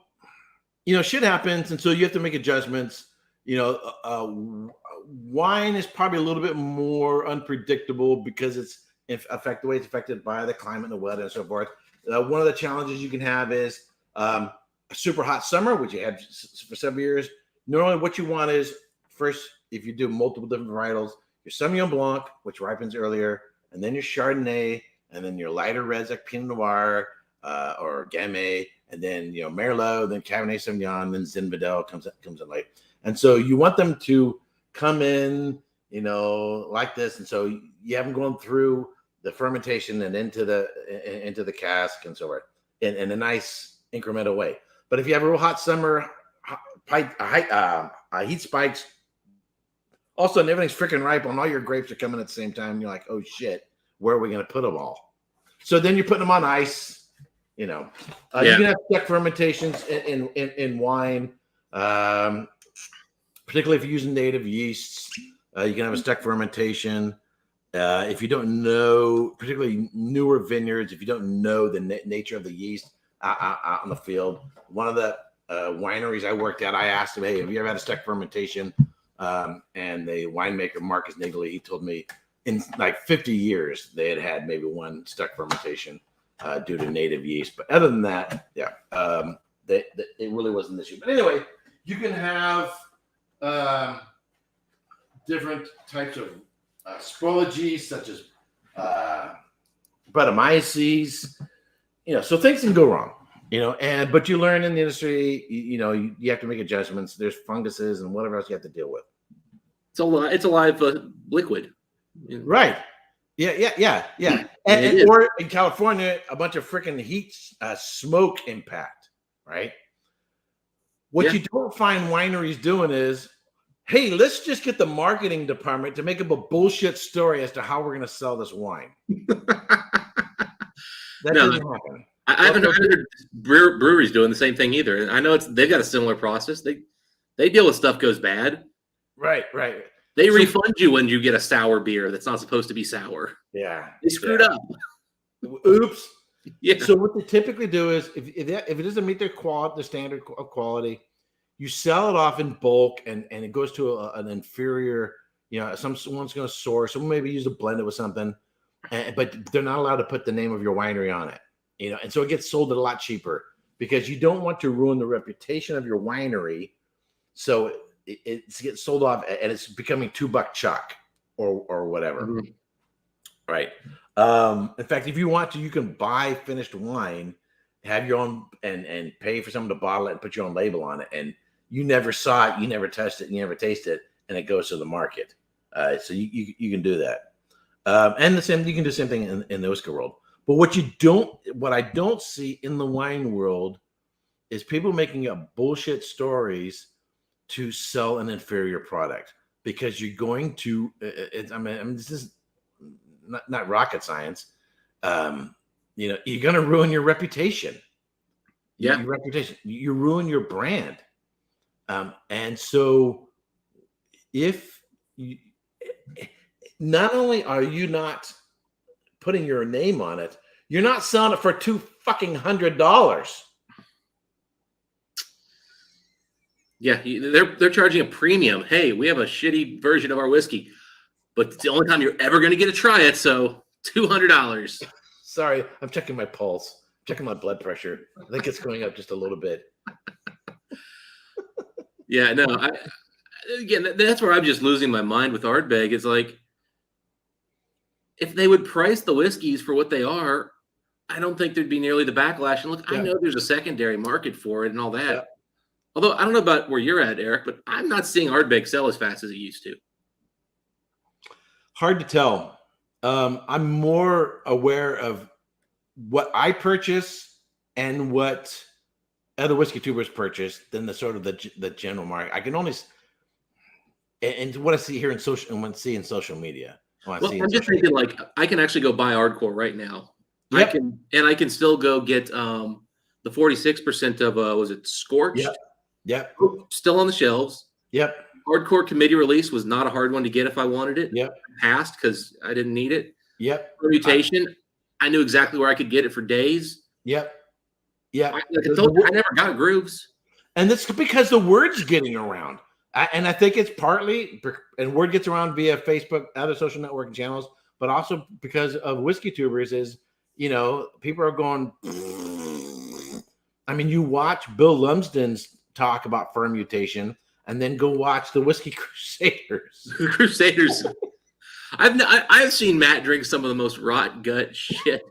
A: shit happens, and so you have to make adjustments. Wine is probably a little bit more unpredictable because it's the way it's affected by the climate and the weather and so forth. One of the challenges you can have is a super hot summer, which you had for several years. Normally, what you want is first, if you do multiple different varietals, your Sauvignon Blanc, which ripens earlier, and then your Chardonnay, and then your lighter reds like Pinot Noir or Gamay, and then Merlot, then Cabernet Sauvignon, then Zinfandel comes in late. And so you want them to come in, like this, and so you have them going through the fermentation and into the cask and so forth in a nice incremental way. But if you have a real hot summer, heat spikes, all of a sudden everything's freaking ripe and all your grapes are coming at the same time. You're like, oh shit, where are we going to put them all? So then you're putting them on ice. You can have stuck fermentations in wine, particularly if you're using native yeasts. You can have a stuck fermentation. If you don't know, particularly newer vineyards, if you don't know the nature of the yeast out in the field, one of the wineries I worked at, I asked him, hey, have you ever had a stuck fermentation? And the winemaker, Marcus Nigley, he told me in like 50 years, they had maybe one stuck fermentation due to native yeast. But other than that, it really wasn't an issue. But anyway, you can have different types of spoilage, such as Brettanomyces, so things can go wrong, but you learn in the industry, you have to make adjustments. There's funguses and whatever else you have to deal with.
B: It's a live liquid.
A: Right. Yeah. And or in California, a bunch of freaking heat, smoke impact, right? What you don't find wineries doing is, hey, let's just get the marketing department to make up a bullshit story as to how we're going to sell this wine. That doesn't happen.
B: I haven't heard breweries doing the same thing either. And I know they've got a similar process. They deal with stuff goes bad.
A: Right.
B: They refund you when you get a sour beer that's not supposed to be sour.
A: Yeah.
B: They screwed up.
A: Oops.
B: Yeah.
A: So what they typically do is if it doesn't meet their standard of quality, you sell it off in bulk and it goes to an inferior, someone's going to source, someone maybe use a blend it with something, but they're not allowed to put the name of your winery on it, and so it gets sold at a lot cheaper because you don't want to ruin the reputation of your winery. So it gets sold off and it's becoming $2 chuck or whatever. Mm-hmm. Right. In fact, if you want to, you can buy finished wine, have your own and pay for someone to bottle it and put your own label on it. And you never saw it, you never touched it, you never tasted it, and it goes to the market. So you can do that. And you can do the same thing in the whiskey world. But what I don't see in the wine world is people making up bullshit stories to sell an inferior product, because you're going to, this is not rocket science. You're going to ruin your reputation.
B: Yeah.
A: Your reputation. You ruin your brand. And so not only are you not putting your name on it, you're not selling it for $200.
B: Yeah, they're charging a premium. Hey, we have a shitty version of our whiskey, but it's the only time you're ever going to get to try it. So $200.
A: Sorry, I'm checking my pulse, checking my blood pressure. I think it's going up just a little bit.
B: Yeah, no. That's where I'm just losing my mind with Ardbeg. It's like, if they would price the whiskeys for what they are, I don't think there'd be nearly the backlash. And look, I know there's a secondary market for it and all that. Yeah. Although I don't know about where you're at, Eric, but I'm not seeing Ardbeg sell as fast as it used to.
A: Hard to tell. I'm more aware of what I purchase and what other WhiskeyTubers purchase than the sort of the general market. I can only and what I see here in social media.
B: I'm just thinking, like, I can actually go buy Ardcore right now.
A: Yep.
B: I can still go get the 46% of was it Scorched?
A: Yep.
B: Still on the shelves.
A: Yep.
B: Hardcore committee release was not a hard one to get if I wanted it.
A: Yep.
B: Passed because I didn't need it.
A: Yep.
B: Permutation, I knew exactly where I could get it for days.
A: Yep. Yep.
B: I never got grooves.
A: And that's because the word's getting around. And I think it's partly, and word gets around via Facebook, other social networking channels, but also because of WhiskeyTubers is, people are going, I mean, you watch Bill Lumsden's talk about fermutation and then go watch the Whiskey Crusaders.
B: Crusaders. I've seen Matt drink some of the most rot gut shit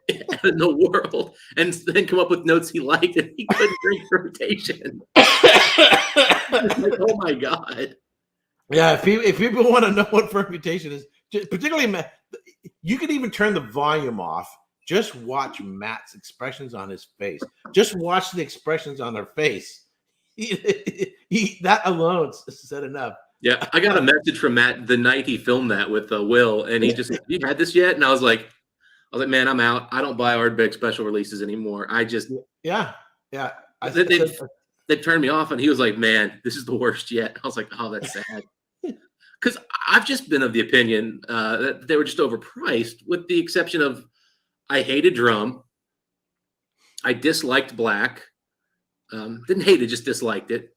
B: in the world and then come up with notes he liked and he couldn't drink fermentation. Like, oh my God.
A: Yeah, if people want to know what fermentation is, particularly you can even turn the volume off. Just watch Matt's expressions on his face. Just watch the expressions on their face. That alone said enough.
B: Yeah, I got a message from Matt the night he filmed that with Will, and he just, you had this yet? And I was like, man, I'm out. I don't buy Ardbeg special releases anymore. I just
A: yeah.
B: They turned me off, and he was like, man, this is the worst yet. I was like, oh, that's sad. Because I've just been of the opinion that they were just overpriced, with the exception of I hated drum. I disliked black. Didn't hate it, just disliked it.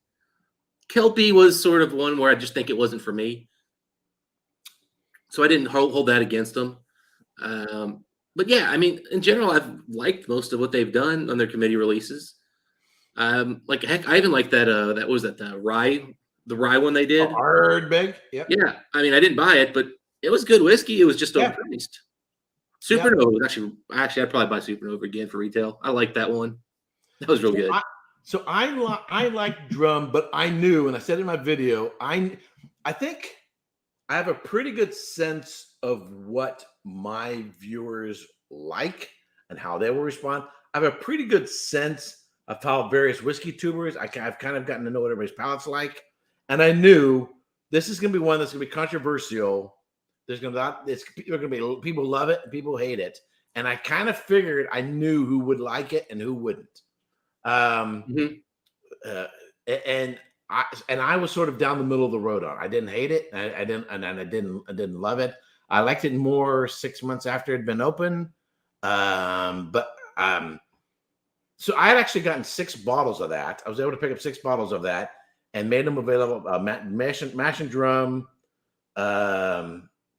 B: Kelpie was sort of one where I just think it wasn't for me. So I didn't hold that against them. But yeah, I mean, in general, I've liked most of what they've done on their committee releases. Like heck, I even like that. That was that the rye one they did.
A: Ardbeg. Yep.
B: Yeah. I mean, I didn't buy it, but it was good whiskey. It was just overpriced. Supernova was actually, I'd probably buy Supernova again for retail. I like that one. That was real good.
A: I like drum, but I knew, and I said in my video, I think I have a pretty good sense of what my viewers like and how they will respond. I have a pretty good sense of how various whiskey tubers, I've kind of gotten to know what everybody's palate's like. And I knew this is going to be one that's going to be controversial. There's going to be people love it and people hate it. And I kind of figured I knew who would like it and who wouldn't. And I was sort of down the middle of the road on it. I didn't hate it. I didn't love it. I liked it more 6 months after it had been open. So I had actually gotten 6 bottles of that. I was able to pick up 6 bottles of that and made them available. Mash and Drum,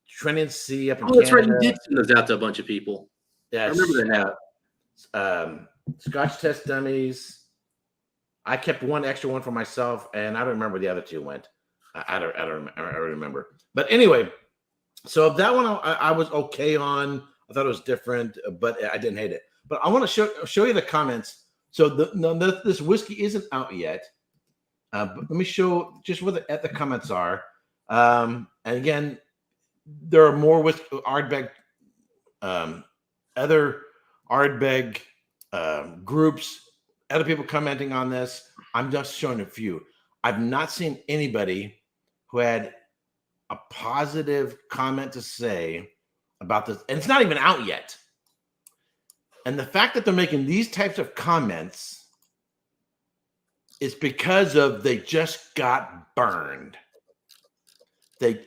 A: Trent C up in Canada.
B: That's right. You did send those out to a bunch of people.
A: Yeah,
B: I remember that now.
A: Scotch Test Dummies. I kept one extra one for myself, and I don't remember the other 2 went. I don't remember. But anyway, so that one I was okay on. I thought it was different, but I didn't hate it. But I want to show you the comments. So this whiskey isn't out yet. But let me show just what the comments are. And again, there are more with Ardbeg, other Ardbeg groups, other people commenting on this. I'm just showing a few. I've not seen anybody who had a positive comment to say about this, and it's not even out yet. And the fact that they're making these types of comments is because of they just got burned.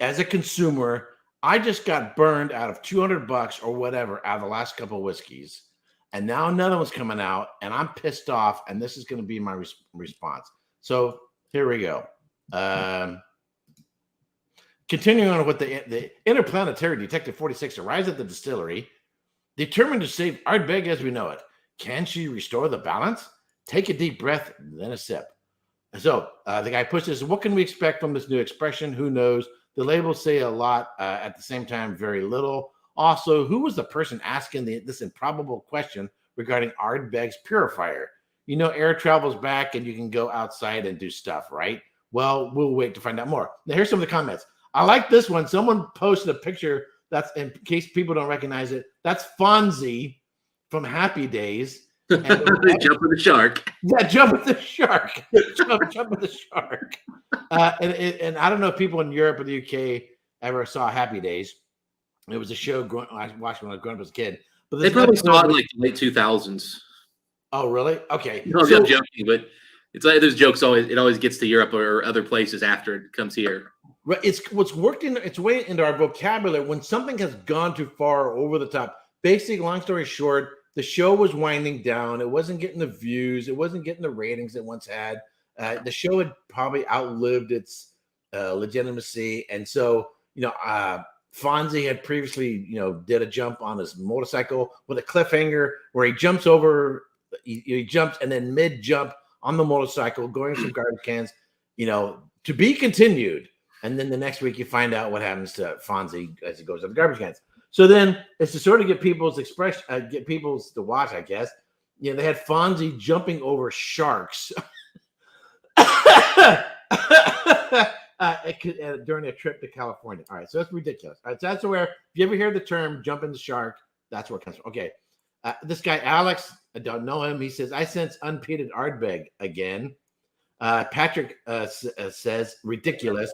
A: As a consumer, I just got burned out of $200 or whatever out of the last couple of whiskeys. And now another one's coming out, and I'm pissed off, and this is going to be my response. So here we go. Continuing on with the interplanetary Detective 46 arrives at the distillery, determined to save Ardbeg as we know it. Can she restore the balance? Take a deep breath, then a sip. So the guy pushes, what can we expect from this new expression? Who knows? The labels say a lot, at the same time, very little. Also, who was the person asking this improbable question regarding Ardbeg's purifier? You know, air travels back and you can go outside and do stuff, right? Well, we'll wait to find out more. Now, here's some of the comments. I like this one. Someone posted a picture. That's, in case people don't recognize it, that's Fonzie from Happy Days. And
B: Jump with the shark.
A: Yeah, jump with the shark. jump with the shark. And I don't know if people in Europe or the UK ever saw Happy Days. It was a show I watched when I was growing up as a kid. But
B: they probably saw it in like the late 2000s.
A: Oh, really? Okay.
B: No, I'm joking, but it's like those jokes always gets to Europe or other places after it comes here.
A: Right. It's what's worked in its way into our vocabulary when something has gone too far or over the top. Basically, long story short, the show was winding down. It wasn't getting the views. It wasn't getting the ratings it once had. The show had probably outlived its legitimacy. And so, Fonzie had previously, did a jump on his motorcycle with a cliffhanger where he jumps over, he jumps and then mid-jump on the motorcycle, going some garbage cans, to be continued. And then the next week you find out what happens to Fonzie as he goes up the garbage cans. So then it's to sort of get people's expression, get people to watch, I guess. They had Fonzie jumping over sharks during a trip to California. All right, so that's ridiculous. All right, so that's where, if you ever hear the term jump in the shark, that's where it comes from. Okay, this guy, Alex, I don't know him. He says, I sense unpeated Ardbeg again. Patrick says, ridiculous.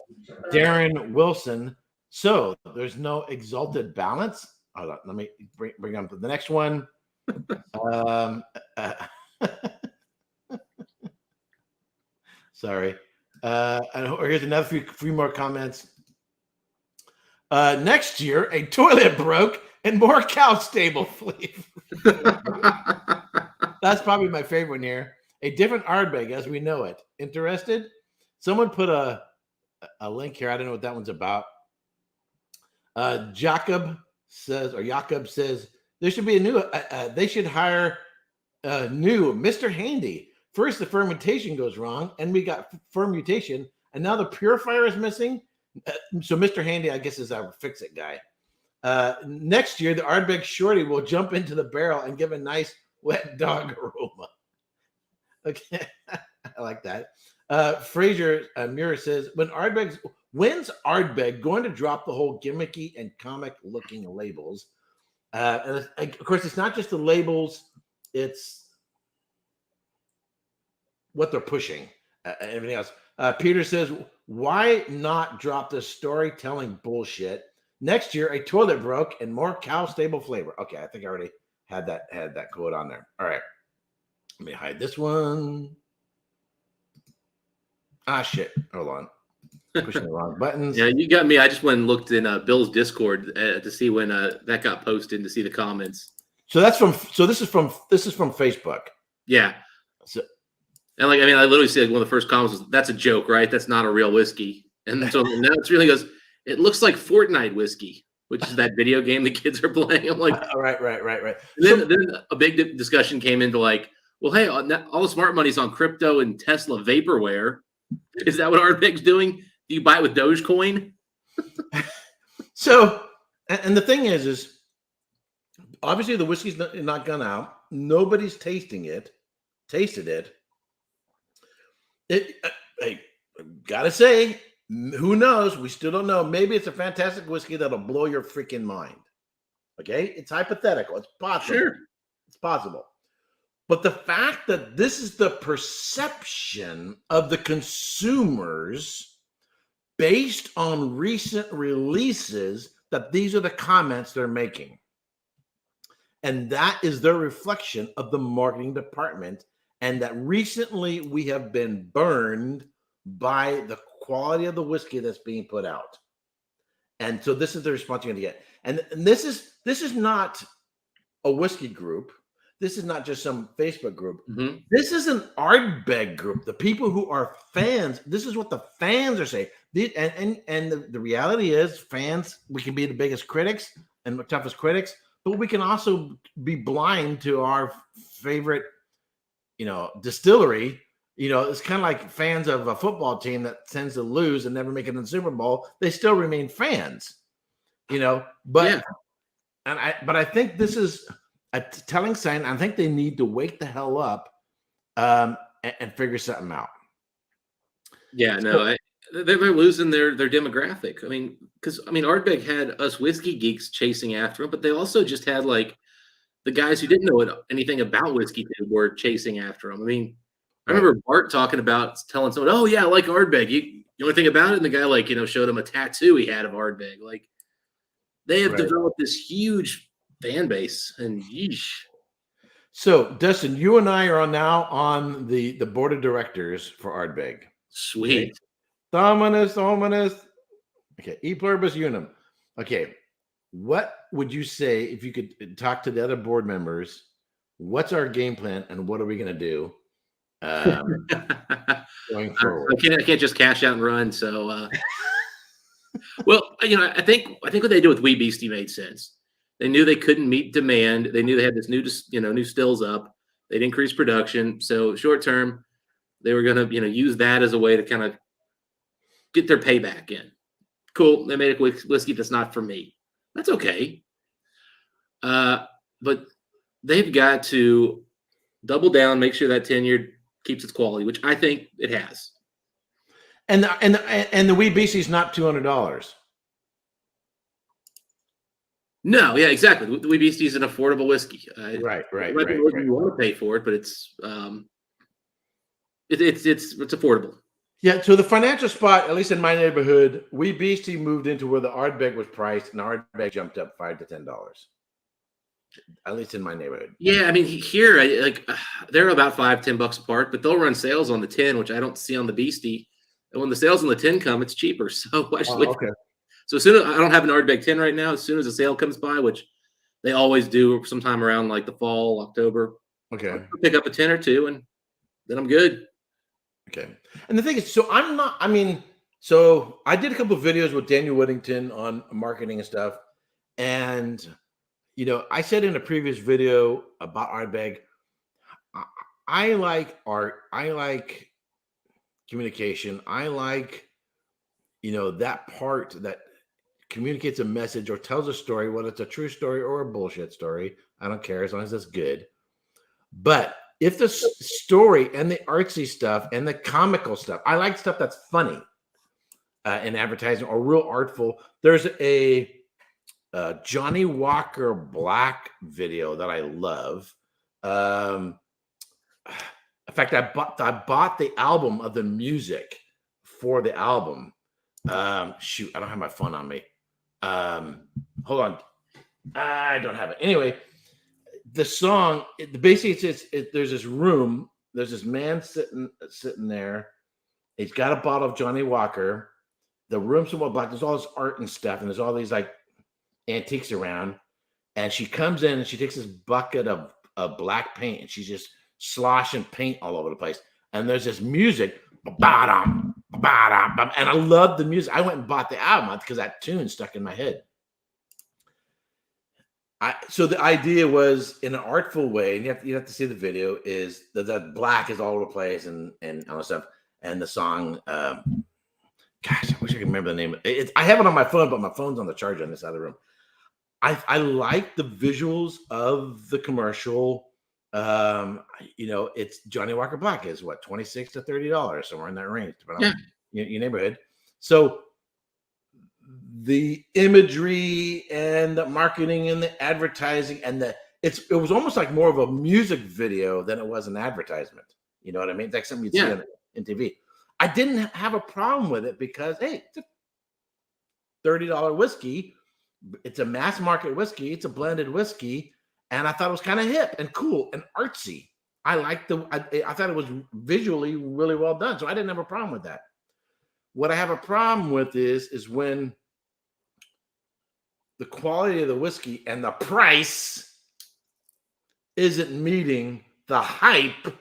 A: Darren Wilson, so there's no exalted balance. Hold on, let me bring up the next one. Sorry. Here's another few more comments. Next year, a toilet broke and more cow stable flee. That's probably my favorite one here. A different Ardbeg as we know it. Interested? Someone put a link here. I don't know what that one's about. Jacob says there should be a new. They should hire a new Mr. Handy. First, the fermentation goes wrong, and we got fermentation, and now the purifier is missing. So Mr. Handy, I guess, is our fix-it guy. Next year, the Ardbeg Shorty will jump into the barrel and give a nice wet dog aroma. Okay, I like that. Fraser Muir says, when's Ardbeg going to drop the whole gimmicky and comic-looking labels? And of course, it's not just the labels; it's what they're pushing. Everything else. Peter says, why not drop the storytelling bullshit? Next year, a toilet broke and more cow stable flavor. Okay, I think I already had that quote on there. All right. Let me hide this one. Shit. Hold on. Pushing the wrong buttons.
B: Yeah, you got me. I just went and looked in Bill's Discord to see when that got posted, to see the comments.
A: So this is from Facebook.
B: Yeah. And I literally said one of the first comments was, "That's a joke, right? That's not a real whiskey." And so now it's really goes, "It looks like Fortnite whiskey," which is that video game the kids are playing. I'm like,
A: right.
B: Then a big discussion came into well, hey, all the smart money's on crypto and Tesla vaporware. Is that what Ardbeg's doing? Do you buy it with Dogecoin?
A: So, and the thing is obviously the whiskey's not gone out. Nobody's tasted it. I gotta say, who knows? We still don't know. Maybe it's a fantastic whiskey that'll blow your freaking mind. Okay, it's hypothetical. It's possible.
B: Sure,
A: it's possible. But the fact that this is the perception of the consumers based on recent releases, that these are the comments they're making, and that is their reflection of the marketing department. And that recently we have been burned by the quality of the whiskey that's being put out. And so this is the response you're going to get. And this is not a whiskey group. This is not just some Facebook group.
B: Mm-hmm.
A: This is an Ardbeg group. The people who are fans, this is what the fans are saying. And the reality is, fans, we can be the biggest critics and the toughest critics, but we can also be blind to our favorite distillery. It's kind of like fans of a football team that tends to lose and never make it in the Super Bowl. They still remain fans, but
B: yeah.
A: I think this is a telling sign. I think they need to wake the hell up and figure something out.
B: Yeah, no, they're losing their demographic. Because Ardbeg had us whiskey geeks chasing after them, but they also just had the guys who didn't know anything about whiskey were chasing after them. I remember Bart telling someone, "Oh yeah, I like Ardbeg. You know anything about it?" And the guy showed him a tattoo he had of Ardbeg. They have developed this huge fan base, and yeesh.
A: So Dustin, you and I are now on the board of directors for Ardbeg.
B: Sweet.
A: Okay. Ominous. Okay, E pluribus unum. Okay, what would you say if you could talk to the other board members? What's our game plan, and what are we going to do going forward?
B: I can't just cash out and run. So, well, I think what they did with Wee Beastie made sense. They knew they couldn't meet demand. They knew they had this new stills up. They'd increase production. So short term, they were going to use that as a way to kind of get their payback in. Cool. They made a whiskey that's not for me. That's okay. But they've got to double down, make sure that 10-year keeps its quality, which I think it has.
A: And the Wee Beastie is not $200.
B: No, yeah, exactly. The Wee Beastie is an affordable whiskey.
A: Right.
B: You want to pay for it, but it's affordable.
A: Yeah, so the financial spot, at least in my neighborhood, Wee Beastie moved into where the Ardbeg was priced, and Ardbeg jumped up $5 to $10. At least in my neighborhood.
B: Yeah, I mean here, they're about $5-10 apart, but they'll run sales on the 10, which I don't see on the Beastie. And when the sales on the 10 come, it's cheaper. So
A: okay.
B: So as soon as I don't have an Ardbeg 10 right now, as soon as a sale comes by, which they always do sometime around like the fall, October.
A: Okay.
B: I'll pick up a 10 or 2 and then I'm good.
A: Okay. And the thing is, so I did a couple of videos with Daniel Whittington on marketing and stuff. And, I said in a previous video about Ardbeg, I like art. I like communication. I like, that part that communicates a message or tells a story, whether it's a true story or a bullshit story. I don't care as long as it's good. But if the story and the artsy stuff and the comical stuff, I like stuff that's funny in advertising or real artful. There's a Johnny Walker Black video that I love. In fact, I bought the album of the music for the album. Shoot, I don't have my phone on me. Hold on. I don't have it. Anyway, the song, basically, there's this room. There's this man sitting there. He's got a bottle of Johnny Walker. The room's somewhat black. There's all this art and stuff, and there's all these like antiques around. And she comes in and she takes this bucket of black paint and she's just sloshing paint all over the place. And there's this music, ba-dum, ba-dum, and I love the music. I went and bought the album because that tune stuck in my head. So the idea was, in an artful way, and you have to see the video, is that black is all over the place and all that stuff. And the song, gosh, I wish I could remember the name. I have it on my phone, but my phone's on the charger on this other room. I like the visuals of the commercial. It's Johnny Walker Black is what, $26 to $30, somewhere in that range, depending on your neighborhood. So the imagery and the marketing and the advertising and it was almost like more of a music video than it was an advertisement. You know what I mean? It's like something you'd see on TV. I didn't have a problem with it because, hey, it's a $30 whiskey. It's a mass market whiskey. It's a blended whiskey. And I thought it was kind of hip and cool and artsy. I thought it was visually really well done. So I didn't have a problem with that. What I have a problem with is when the quality of the whiskey and the price isn't meeting the hype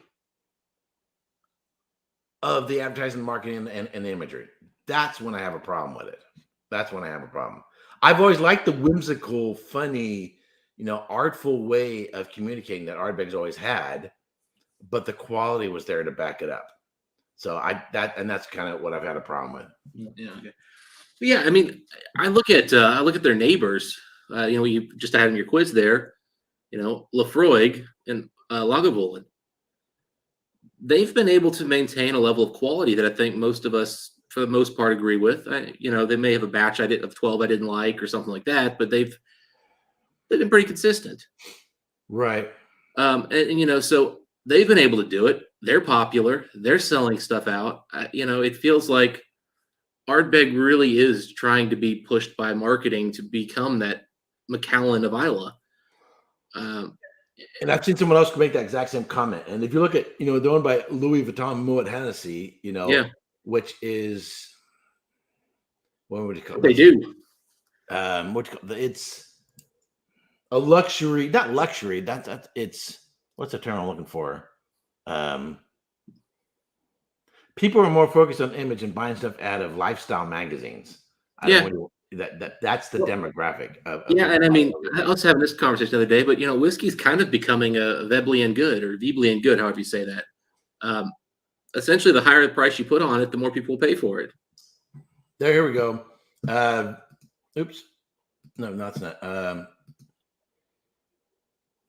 A: of the advertising, marketing, and the imagery. That's when I have a problem with it. That's when I have a problem. I've always liked the whimsical, funny, artful way of communicating that Ardbeg's always had, but the quality was there to back it up. So that's kind of what I've had a problem with.
B: Yeah. Okay. Yeah. I mean, I look at their neighbors. You just had in your quiz there. Laphroaig and Lagavulin. They've been able to maintain a level of quality that I think most of us, for the most part, agree with. They may have a batch of 12 I didn't like or something like that, but they've been pretty consistent.
A: Right.
B: So they've been able to do it. They're popular. They're selling stuff out. It feels like Ardbeg really is trying to be pushed by marketing to become that Macallan of Islay.
A: And I've seen someone else make that exact same comment. And if you look at, they're owned by Louis Vuitton Moet Hennessy, which is, what would you call it?
B: They do.
A: What you call it? It's a luxury, not luxury. That it's what's the term I'm looking for? People are more focused on image and buying stuff out of lifestyle magazines. I don't know that's the demographic of
B: yeah, and I mean, I was having this conversation the other day, but whiskey's kind of becoming a Veblen good or Veblen good, however you say that. Essentially, the higher the price you put on it, the more people will pay for it.
A: Here we go. Oops. No, it's not.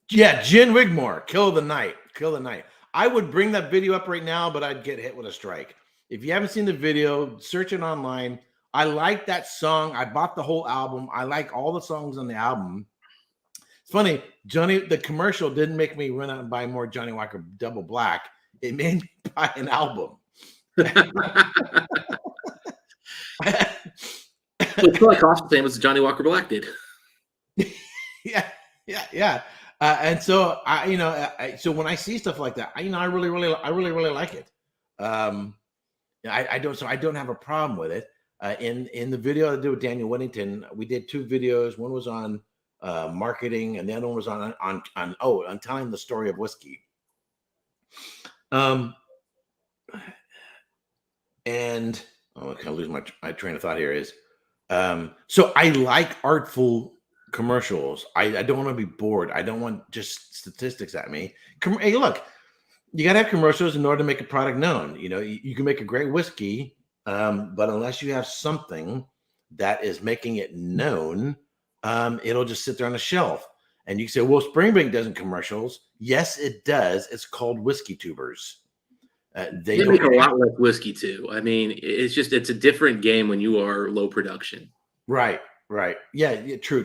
A: Yeah, Gin Wigmore, Kill the Night. I would bring that video up right now, but I'd get hit with a strike. If you haven't seen the video, search it online. I like that song. I bought the whole album. I like all the songs on the album. It's funny, the commercial didn't make me run out and buy more Johnny Walker Double Black. It made me buy an album.
B: It's probably cost the same as Johnny Walker Black did.
A: Yeah. And so so when I see stuff like that, I really like it. I don't have a problem with it. In the video I did with Daniel Whittington, we did 2 videos. One was on marketing, and the other one was on telling the story of whiskey. And I kind of lose my train of thought here. So I like artful commercials. I don't want to be bored. I don't want just statistics at me. Hey, look, you got to have commercials in order to make a product known. You can make a great whiskey, but unless you have something that is making it known, it'll just sit there on the shelf. And you can say, well, Springbank doesn't commercials. Yes, it does. It's called WhiskeyTubers. They
B: make a lot like whiskey too. I mean, it's a different game when you are low production.
A: Right. Yeah, true.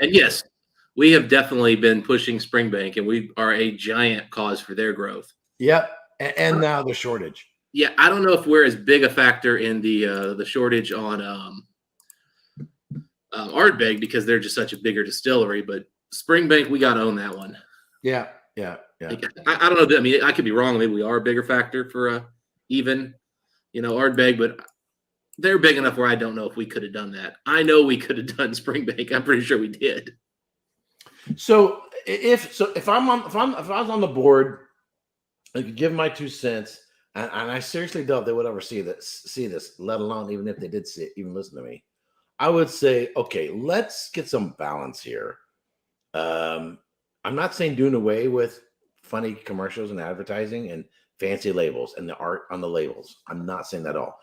B: And yes, we have definitely been pushing Springbank, and we are a giant cause for their growth.
A: Yep. And now the shortage.
B: Yeah, I don't know if we're as big a factor in the shortage on Ardbeg because they're just such a bigger distillery, but Springbank, we got to own that one.
A: Yeah.
B: Like, I don't know. I mean, I could be wrong. Maybe we are a bigger factor for even, Ardbeg, but they're big enough where I don't know if we could have done that. I know we could have done Springbank. I'm pretty sure we did.
A: So if I was on the board, I could give my 2 cents, and I seriously doubt they would ever see this, let alone even if they did see it, even listen to me. I would say, okay, let's get some balance here. I'm not saying doing away with funny commercials and advertising and fancy labels and the art on the labels. I'm not saying that at all.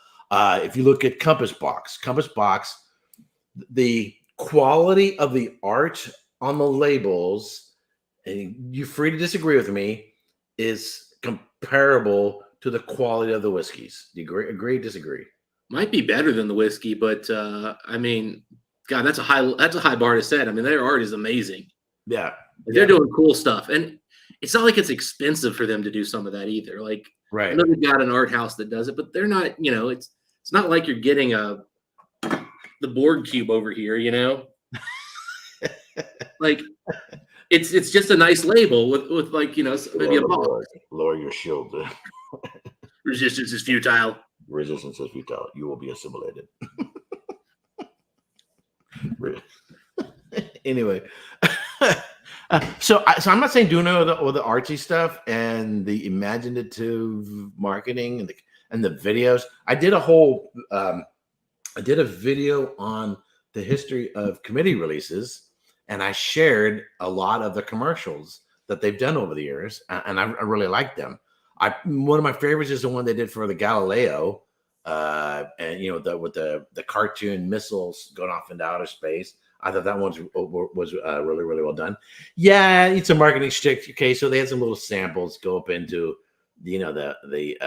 A: If you look at Compass Box, the quality of the art on the labels, and you're free to disagree with me, is comparable to the quality of the whiskeys. Do you agree, disagree?
B: Might be better than the whiskey, but I mean, God, that's a high bar to set. I mean, their art is amazing.
A: Yeah.
B: They're doing cool stuff. And it's not like it's expensive for them to do some of that either. Like,
A: right.
B: I know they've got an art house that does it, but they're not, it's not like you're getting the board cube over here, like it's just a nice label with like, maybe a box.
A: Lower your shield.
B: Resistance is futile.
A: Resistance is futile. You will be assimilated. Anyway. So I'm not saying doing all the artsy stuff and the imaginative marketing and the videos. I did a video on the history of committee releases, and I shared a lot of the commercials that they've done over the years, and I really like them. One of my favorites is the one they did for the Galileo, and with the cartoon missiles going off into outer space. I thought that one was really, really well done. Yeah, it's a marketing stick. Okay, so they had some little samples go up into, whatever.
B: They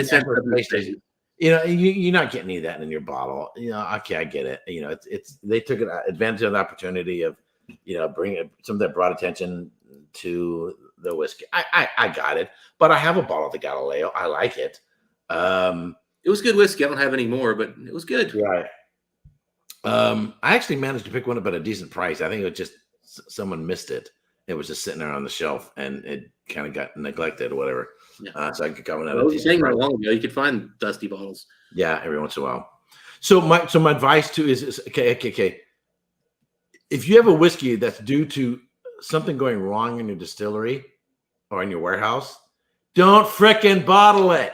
B: sent
A: PlayStation. You're not getting any of that in your bottle. Okay, I get it. It's they took advantage of the opportunity of, bringing some that brought attention to the whiskey. I got it, but I have a bottle of the Galileo. I like it.
B: It was good whiskey. I don't have any more, but it was good.
A: Right. I actually managed to pick one up at a decent price. I think it was just someone missed it. It was just sitting there on the shelf, and kind of got neglected or whatever.
B: Yeah.
A: So I could come out.
B: I was saying that long ago. You could find dusty bottles.
A: Yeah, every once in a while. So my advice too is okay. If you have a whiskey that's due to something going wrong in your distillery or in your warehouse, don't frickin' bottle it.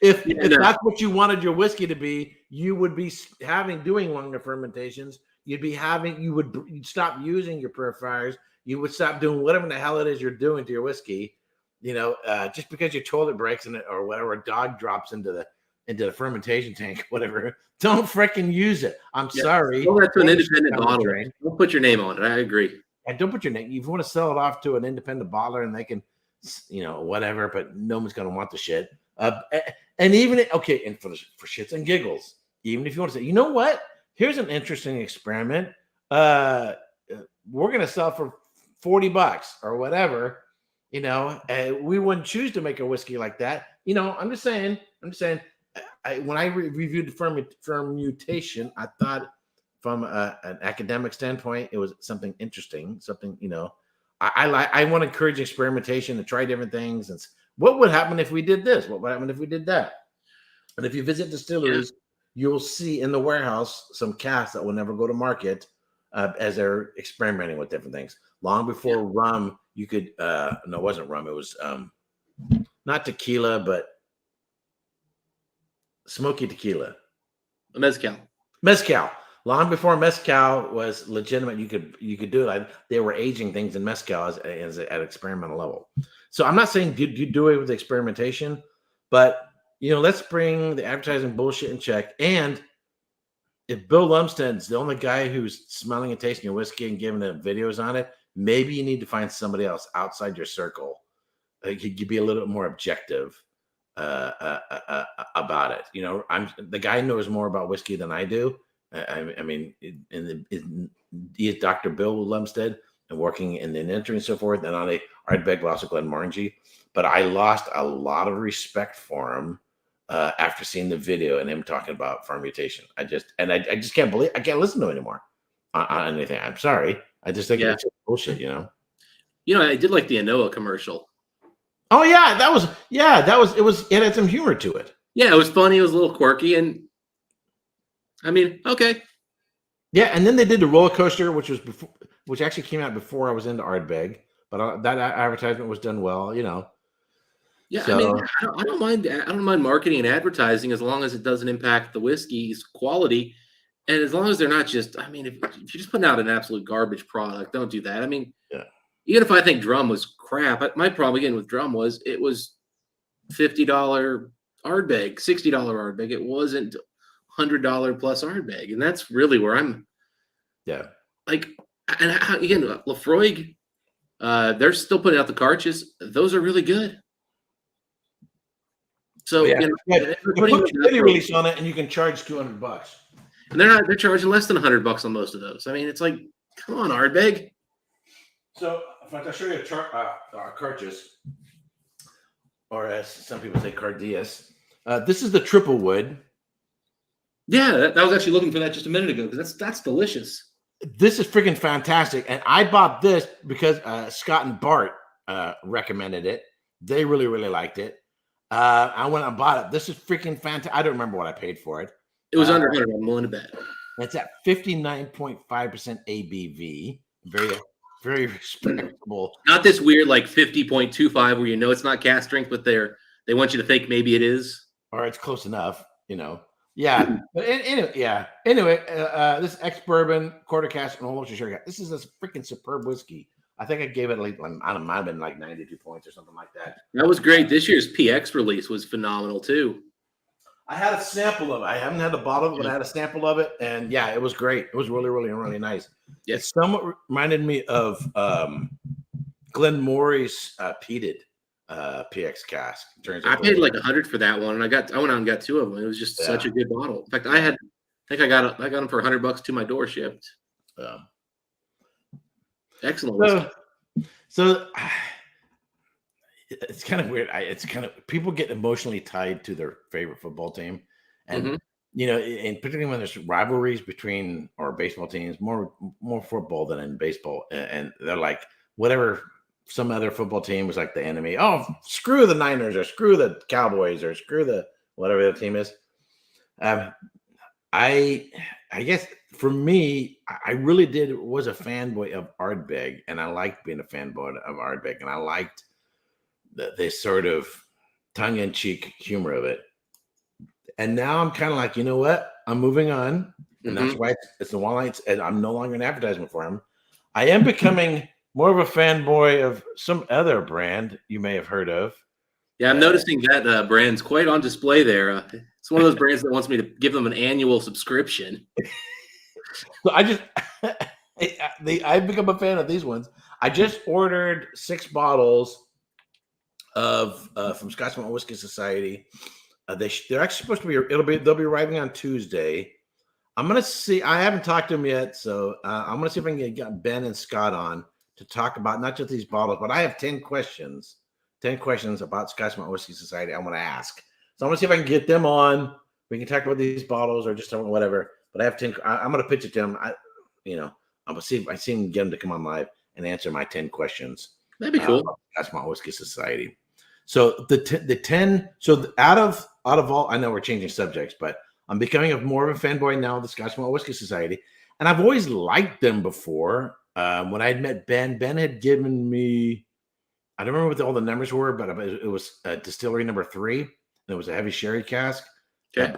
A: If that's what you wanted your whiskey to be, you would be doing longer fermentations. You'd stop using your purifiers. You would stop doing whatever the hell it is you're doing to your whiskey. Just because your toilet breaks in it or whatever, a dog drops into the fermentation tank, whatever, don't frickin' use it. I'm sorry.
B: Go back to an independent bottler. Don't put your name on it. I agree.
A: And don't put your name. If you want to sell it off to an independent bottler and they can, whatever, but no one's going to want the shit. And even and for shits and giggles, even if you want to say, you know what, here's an interesting experiment. We're going to sell for $40 or whatever. We wouldn't choose to make a whiskey like that. I'm just saying. When I reviewed the fermentation, I thought from an academic standpoint, it was something interesting. Something I want to encourage experimentation to try different things. And what would happen if we did this? What would happen if we did that? And if you visit distilleries, you'll see in the warehouse some casks that will never go to market as they're experimenting with different things. Long before rum, you could no, it wasn't rum. It was not tequila, but smoky tequila. Mezcal. Long before mezcal was legitimate, you could do it. They were aging things in mezcal as at experimental level. So I'm not saying do away with the experimentation, but let's bring the advertising bullshit in check. And if Bill Lumsden's the only guy who's smelling and tasting your whiskey and giving the videos on it, maybe you need to find somebody else outside your circle. You'd be a little bit more objective about it. The guy knows more about whiskey than I do. I mean, he is Dr. Bill Lumsden and working in the industry and so forth, and on a Ardbeg, also Glenmorangie. But I lost a lot of respect for him after seeing the video and him talking about fermentation. I just can't believe I can't listen to it anymore on anything. I'm sorry. I just think it's bullshit.
B: I did like the Anoa commercial.
A: Oh yeah, it had some humor to it.
B: Yeah, it was funny. It was a little quirky, and I mean, okay.
A: Yeah, and then they did the roller coaster, which actually came out before I was into Ardbeg, but that advertisement was done well,
B: Yeah, so, I mean, I don't mind marketing and advertising as long as it doesn't impact the whiskey's quality, and as long as they're not just. I mean, if you're just putting out an absolute garbage product, don't do that. I mean, even if I think Drum was crap, my problem again with Drum was it was $50 Ardbeg, $60 Ardbeg. It wasn't $100 plus Ardbeg, and that's really where I'm.
A: Yeah.
B: Like, and again, Lafroig, they're still putting out the cartridges. Those are really good. So
A: put the mini release on it, and you can charge $200.
B: And they're charging less than $100 on most of those. I mean, it's like, come on, Ardbeg.
A: So, if I show you a cartridge, or as some people say, cardias. This is the triple wood.
B: Yeah, I was actually looking for that just a minute ago because that's delicious.
A: This is freaking fantastic, and I bought this because Scott and Bart recommended it. They really, really liked it. I went and bought it. This is freaking fantastic. I don't remember what I paid for it.
B: It was under 100. I'm willing to bet.
A: It's at 59.5% ABV. Very, very respectable.
B: Not this weird like 50.25 where it's not cask strength, but they want you to think maybe it is.
A: Or it's close enough, Yeah, but anyway, this ex-bourbon, quarter cask, and a whole bunch of sherry. This is a freaking superb whiskey. I think I gave it I don't know, might have been like 92 points or something like that.
B: That was great. This year's PX release was phenomenal too.
A: I had a sample of it. I haven't had the bottle of it, but I had a sample of it, and yeah, it was great. It was really, really, really nice.
B: Yeah.
A: It somewhat reminded me of Glenmorangie's peated PX cask.
B: I paid like $100 for that one, and I went out and got two of them. It was just such a good bottle. In fact, I got them for $100 to my door shipped. Excellent.
A: So it's kind of weird. It's kind of people get emotionally tied to their favorite football team, and and particularly when there's rivalries between our baseball teams, more football than in baseball, and they're like whatever some other football team was like the enemy. Oh, screw the Niners or screw the Cowboys or screw the whatever the team is. I guess for me, I really was a fanboy of Ardbeg, and I liked being a fanboy of Ardbeg, and I liked the sort of tongue-in-cheek humor of it. And now I'm kind of like, you know what? I'm moving on, and that's why it's the Walleyes, and I'm no longer an advertisement for him. I am becoming more of a fanboy of some other brand you may have heard of.
B: Yeah, I'm noticing that brand's quite on display there. It's one of those brands that wants me to give them an annual subscription.
A: So I've become a fan of these ones. I just ordered 6 bottles of from Scotsman Whiskey Society. They're actually supposed to be. They'll be arriving on Tuesday. I'm gonna see. I haven't talked to them yet, so I'm gonna see if I can get Ben and Scott on to talk about not just these bottles, but I have 10 questions. 10 questions about Scotsman Whiskey Society I want to ask. So I'm going to see if I can get them on. We can talk about these bottles or just whatever. But I have 10. I'm going to pitch it to them. I'm going to see if I can get them to come on live and answer my 10 questions.
B: That'd be cool.
A: Scotsman Whiskey Society. So the 10. So out of all, I know we're changing subjects, but I'm becoming more of a fanboy now of the Scotsman Whiskey Society. And I've always liked them before. When I had met Ben had given me, I don't remember what all the numbers were, but it was distillery number 3. And it was a heavy sherry cask.
B: Okay.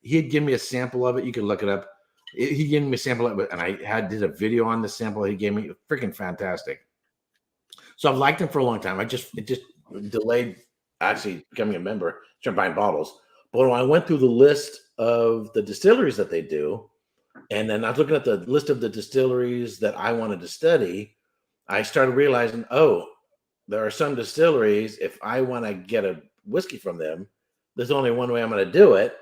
A: He had given me a sample of it. You can look it up. He gave me a sample of it, and I did a video on the sample he gave me. It was freaking fantastic. So I've liked him for a long time. It just delayed actually becoming a member, started buying bottles. But when I went through the list of the distilleries that they do, and then I was looking at the list of the distilleries that I wanted to study, I started realizing, there are some distilleries, if I want to get a whiskey from them, there's only one way I'm going to do it.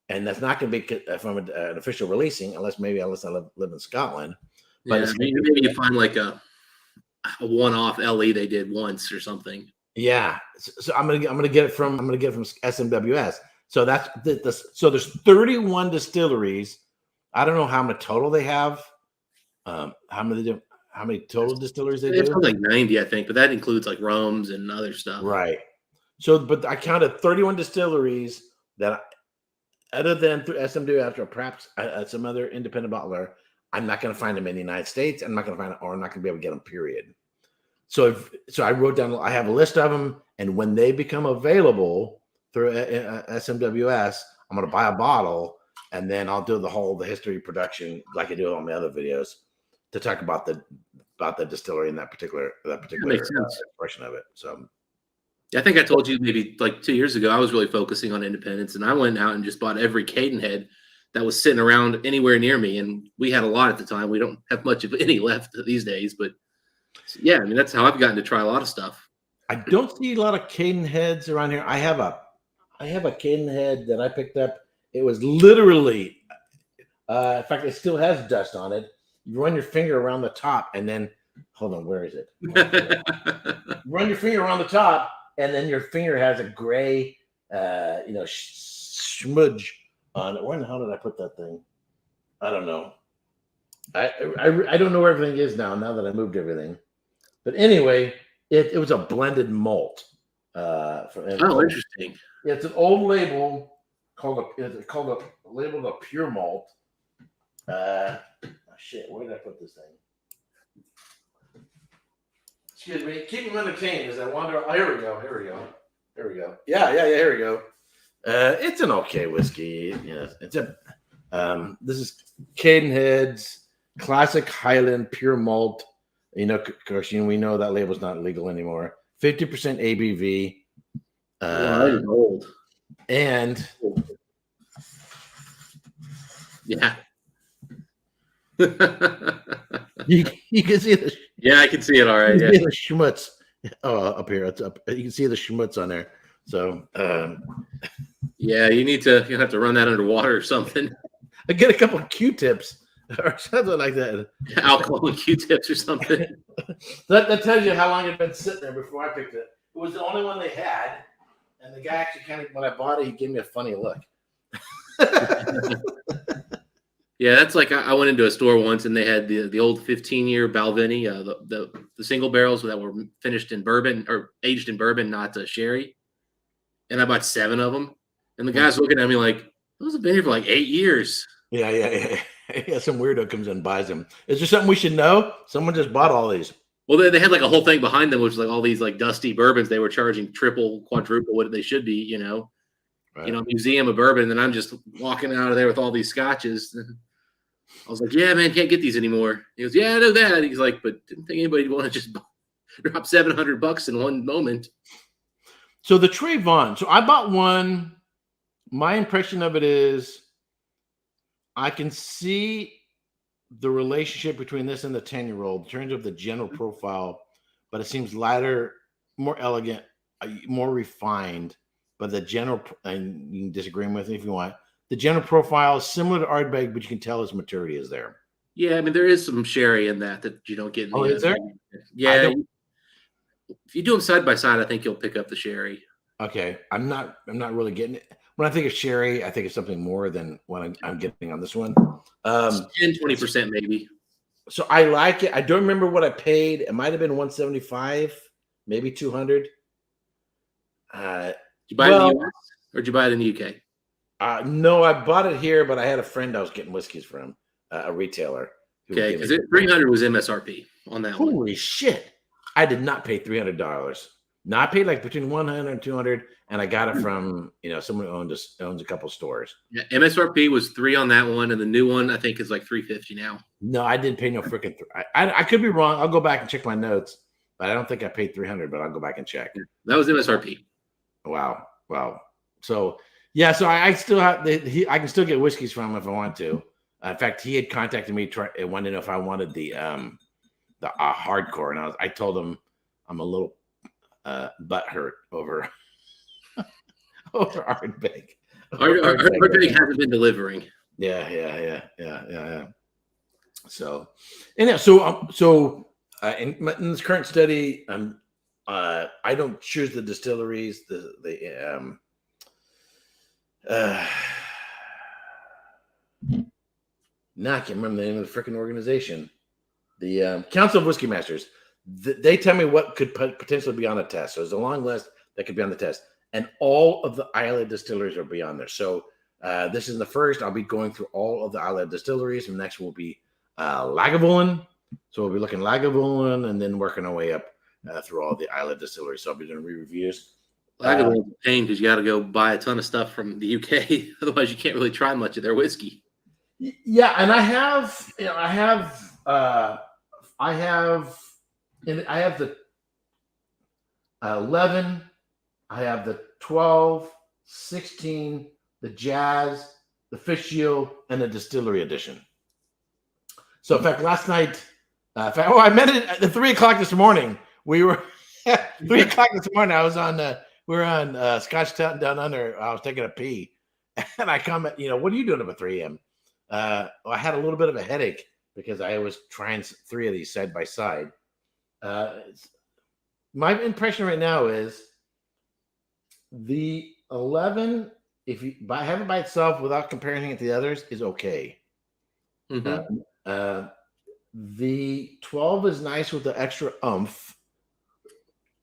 A: And that's not going to be from an official releasing, unless I live in Scotland. But
B: yeah, maybe you find like a one-off LE they did once or something.
A: Yeah. So I'm gonna get it from SMWS. So so there's 31 distilleries. I don't know how many total they have. How many total distilleries they do?
B: It's like 90, I think, but that includes like Rome's and other stuff.
A: Right. So, but I counted 31 distilleries that, other than through SMWS or perhaps some other independent bottler, I'm not going to find them in the United States. I'm not going to find them, or I'm not going to be able to get them. Period. So I wrote down. I have a list of them, and when they become available through SMWS, I'm going to buy a bottle, and then I'll do the history production like I do on my other videos to talk about the distillery in that particular portion of it. So.
B: I think I told you maybe like 2 years ago, I was really focusing on independence, and I went out and just bought every Cadenhead that was sitting around anywhere near me. And we had a lot at the time. We don't have much of any left these days, but yeah, I mean, that's how I've gotten to try a lot of stuff.
A: I don't see a lot of Cadenheads around here. I have a Cadenhead that I picked up. It was literally, in fact, it still has dust on it. You run your finger around the top and then, hold on, where is it? Run your finger around the top, and then your finger has a gray, smudge on it. Where in the hell did I put that thing? I don't know. I don't know where everything is now that I moved everything. But anyway, it was a blended malt.
B: Interesting.
A: It's an old label labeled a pure malt. Shit, where did I put this thing? Excuse me. Keep me entertained as I wander. Oh, here we go. Yeah. Here we go. It's an okay whiskey. Yeah, it's a. This is Cadenhead's classic Highland pure malt. Of course, we know that label's not legal anymore. 50% ABV.
B: That is old.
A: And
B: yeah.
A: you can see the.
B: Yeah, I can see it all right.
A: You can see the schmutz up here. It's up. You can see the schmutz on there. So
B: yeah, you'll have to run that underwater or something.
A: I get a couple of Q-tips or something like that.
B: Alcohol and Q-tips or something.
A: that tells you how long it had been sitting there before I picked it. It was the only one they had, and the guy actually when I bought it, he gave me a funny look.
B: Yeah, that's like I went into a store once and they had the old 15-year Balvenie, the single barrels that were finished in bourbon or aged in bourbon, not sherry. And I bought 7 of them. And the guy's looking at me like, those have been here for like 8 years.
A: Yeah. Yeah, some weirdo comes in and buys them. Is there something we should know? Someone just bought all these.
B: Well, they had like a whole thing behind them, which was like all these like dusty bourbons. They were charging triple, quadruple what they should be,
A: Right.
B: Museum of bourbon. And I'm just walking out of there with all these scotches. And I was like, yeah, man, can't get these anymore. He goes, yeah, I know that. He's like, but didn't think anybody would want to just drop $700 in one moment.
A: So the Trayvon. So I bought one. My impression of it is I can see the relationship between this and the 10-year-old in terms of the general profile, but it seems lighter, more elegant, more refined. But the general, and you can disagree with me if you want, the general profile is similar to Ardbeg, but you can tell his maturity is there.
B: Yeah, I mean, there is some sherry in that you don't get in
A: is there?
B: Yeah. If you do them side by side, I think you'll pick up the sherry.
A: Okay. I'm not really getting it. When I think of sherry, I think of something more than what I'm getting on this one.
B: 10-20% maybe.
A: So I like it. I don't remember what I paid. It might have been $175, maybe $200.
B: Did you buy it in the US or did you buy it in the UK?
A: No, I bought it here, but I had a friend I was getting whiskeys from, a retailer.
B: Okay, because $300 was MSRP on that one.
A: Holy shit. I did not pay $300. No, I paid like between $100 and $200, and I got it from someone who owns a couple stores.
B: Yeah, MSRP was $3 on that one, and the new one I think is like $350 now.
A: No, I didn't pay no freaking. I could be wrong. I'll go back and check my notes, but I don't think I paid $300. But I'll go back and check.
B: That was MSRP.
A: Wow. So yeah, so I still have I can still get whiskeys from him if I want to. In fact, he had contacted me and wanted to know if I wanted the hardcore, and I told him I'm a little butt hurt over Ardbeg.
B: Ardbeg hasn't been delivering.
A: Yeah. So, and yeah, so in this current study, I don't choose the distilleries. Now I can't remember the name of the freaking organization. The Council of Whiskey Masters. They tell me what could potentially be on the test. So there's a long list that could be on the test, and all of the Islay distilleries are beyond there. So this is the first. I'll be going through all of the Islay distilleries, and next will be Lagavulin. So we'll be looking Lagavulin and then working our way up through all the Islay distilleries. So I'll be doing reviews.
B: Lagavulin's a pain because you got to go buy a ton of stuff from the UK. Otherwise, you can't really try much of their whiskey.
A: Yeah, and I have the 11, I have the 12, 16, the Jazz, the Fishkill, and the Distillery Edition. So, in fact, last night, I met it at 3 o'clock this morning. We were 3 o'clock this morning. I was on. We were on Scotchtown Down Under. I was taking a pee, and I comment. What are you doing up at 3 a.m.? I had a little bit of a headache because I was trying 3 of these side by side. My impression right now is the 11, if you have it by itself without comparing it to the others, is okay.
B: Mm-hmm.
A: The 12 is nice with the extra oomph,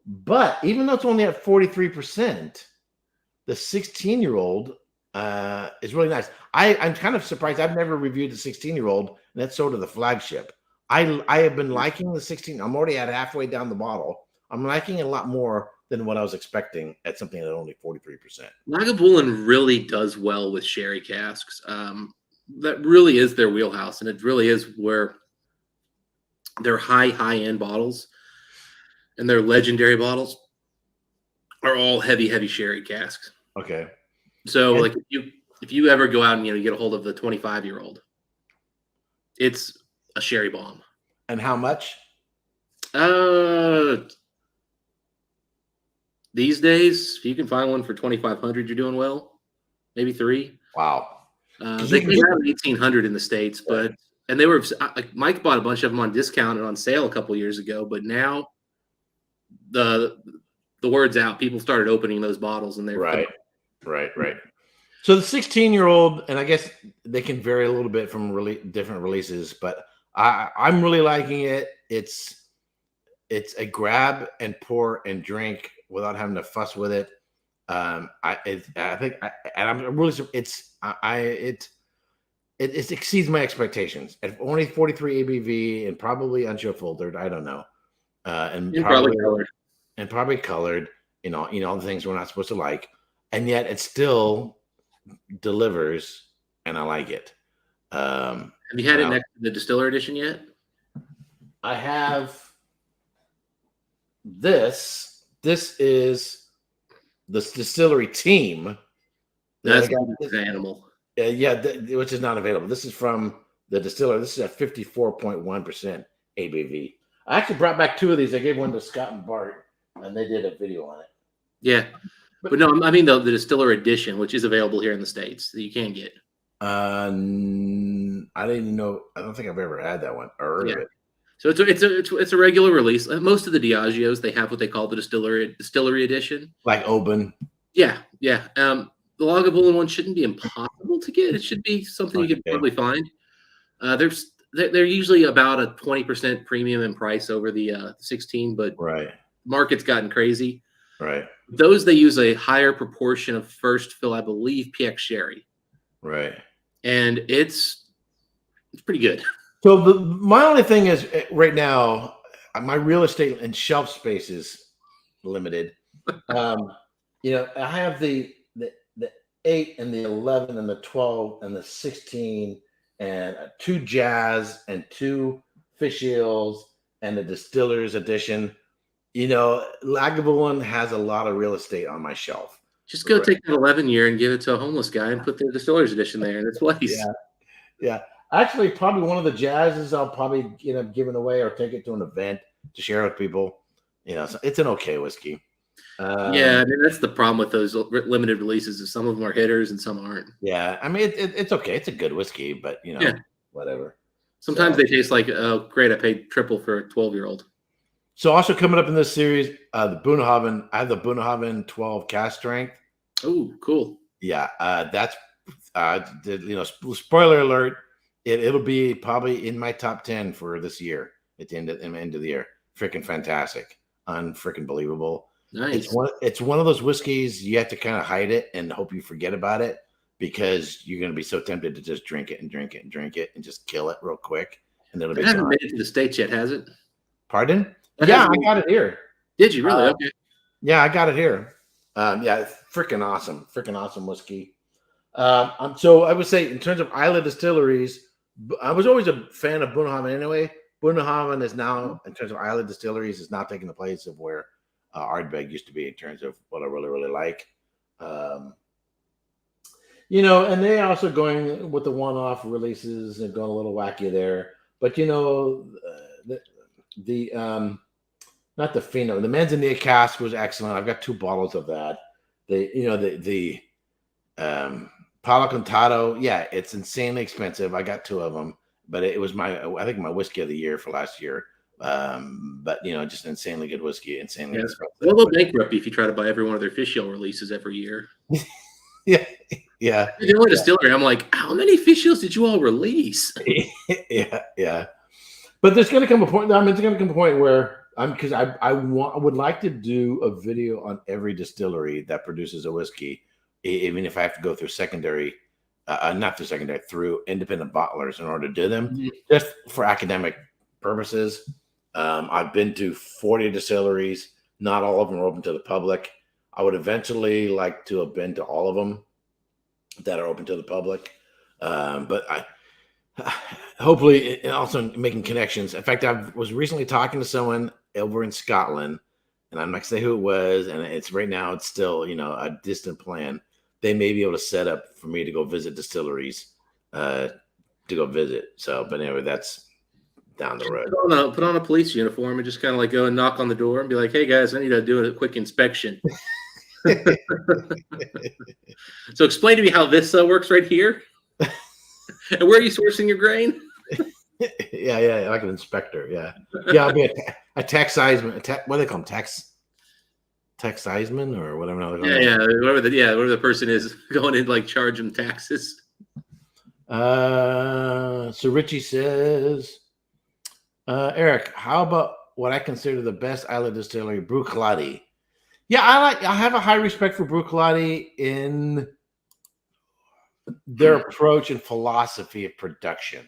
A: but even though it's only at 43%, the 16-year-old is really nice. I'm kind of surprised. I've never reviewed the 16-year-old, and that's sort of the flagship. I have been liking the 16. I'm already at halfway down the bottle. I'm liking it a lot more than what I was expecting at something at only 43%.
B: Lagavulin really does well with sherry casks. That really is their wheelhouse, and it really is where their high-end bottles and their legendary bottles are all heavy sherry casks.
A: Okay.
B: So, like, if you ever go out and you get a hold of the 25-year-old, it's a sherry bomb.
A: And how much?
B: These days, if you can find one for $2,500, you're doing well. Maybe $3,000.
A: Wow.
B: They came out at $1,800 in the States, and they were Mike bought a bunch of them on discount and on sale a couple years ago, but now the word's out. People started opening those bottles, and they're
A: right. So the 16-year-old, and I guess they can vary a little bit from really different releases, but I'm really liking it. It's a grab and pour and drink without having to fuss with it. I think, and I'm really it exceeds my expectations. At only 43 ABV and probably unshuffled, I don't know, and probably colored. The things we're not supposed to like, and yet it still delivers, and I like it.
B: Have you had it next to the distiller edition yet?
A: I have this. This is the distillery team.
B: That's an animal.
A: Which is not available. This is from the distiller. This is at 54.1% ABV. I actually brought back 2 of these. I gave one to Scott and Bart, and they did a video on it.
B: Yeah. But no, I mean the distiller edition, which is available here in the States that you can get.
A: I didn't know. I don't think I've ever had that one or heard of it.
B: So it's a regular release. Most of the Diageos, they have what they call the distillery edition,
A: like Oban.
B: Yeah. The Lagavulin one shouldn't be impossible to get. It should be something you can probably find. They're usually about a 20% premium in price over the 16, but market's gotten crazy.
A: Right.
B: Those, they use a higher proportion of first fill, I believe, PX sherry.
A: Right.
B: And it's pretty good.
A: So my only thing is right now, my real estate and shelf space is limited. I have the 8 and the 11 and the 12 and the 16 and 2 Jazz and 2 Fish Ales and the Distillers edition. Lagavulin has a lot of real estate on my shelf.
B: Just go take that 11 year and give it to a homeless guy and put the Distillers edition there in its place.
A: Yeah. Actually, probably one of the Jazzes I'll probably giving away or take it to an event to share with people. So it's an okay whiskey.
B: I mean, that's the problem with those limited releases is some of them are hitters and some aren't.
A: Yeah, I mean, it's okay. It's a good whiskey, but whatever.
B: Sometimes they taste like, oh, great, I paid triple for a 12-year-old.
A: So also coming up in this series, the Bunnahabhain. I have the Bunnahabhain 12 cask strength.
B: Oh, cool.
A: Yeah, that's spoiler alert. It'll be probably in my top 10 for this year at the end of the year. Freaking fantastic, unfreaking believable.
B: Nice.
A: It's one of those whiskeys you have to kind of hide it and hope you forget about it because you're going to be so tempted to just drink it and drink it and drink it and just kill it real quick. And it'll be.
B: It hasn't made it to the States yet, has it?
A: Pardon? Yeah, I got it here.
B: Did you really? Okay.
A: Yeah, I got it here. Freaking awesome whiskey. So I would say in terms of Islay distilleries, I was always a fan of Bunnahabhain anyway. Bunnahabhain is now, in terms of Islay distilleries, is now taking the place of where Ardbeg used to be in terms of what I really, really like. And they also going with the one-off releases and going a little wacky there. But not the Fino, the Manzanilla cask was excellent. I've got 2 bottles of that. The Palo Contado, it's insanely expensive. I got 2 of them, but it was my whiskey of the year for last year. But just insanely good whiskey, insanely expensive.
B: Well, they'll bankrupt if you try to buy every one of their fish ale releases every year.
A: Yeah.
B: The only distillery, I'm like, how many fish ales did you all release?
A: Yeah. But there's going to come a point. It's going to come a point where because I would like to do a video on every distillery that produces a whiskey, even if I have to go through through independent bottlers in order to do them, just for academic purposes. I've been to 40 distilleries. Not all of them are open to the public. I would eventually like to have been to all of them that are open to the public. But I hopefully also making connections. In fact, I was recently talking to someone over in Scotland, and I'm not going to say who it was. And it's right now, it's still, a distant plan. They may be able to set up for me to go visit distilleries, to go visit. So, but anyway, that's down the road.
B: Put on a police uniform and just kind of like go and knock on the door and be like, hey guys, I need to do a quick inspection. So explain to me how this do right here. And where are you sourcing your grain?
A: Yeah, like an inspector. Yeah, I'll be a tax sizeman. What do they call them? Tex Eisman or whatever.
B: Whatever the person is going in, like charge them taxes.
A: So Richie says, Eric, how about what I consider the best Islay distillery, Bruichladdich? Yeah, I have a high respect for Bruichladdich in their approach and philosophy of production.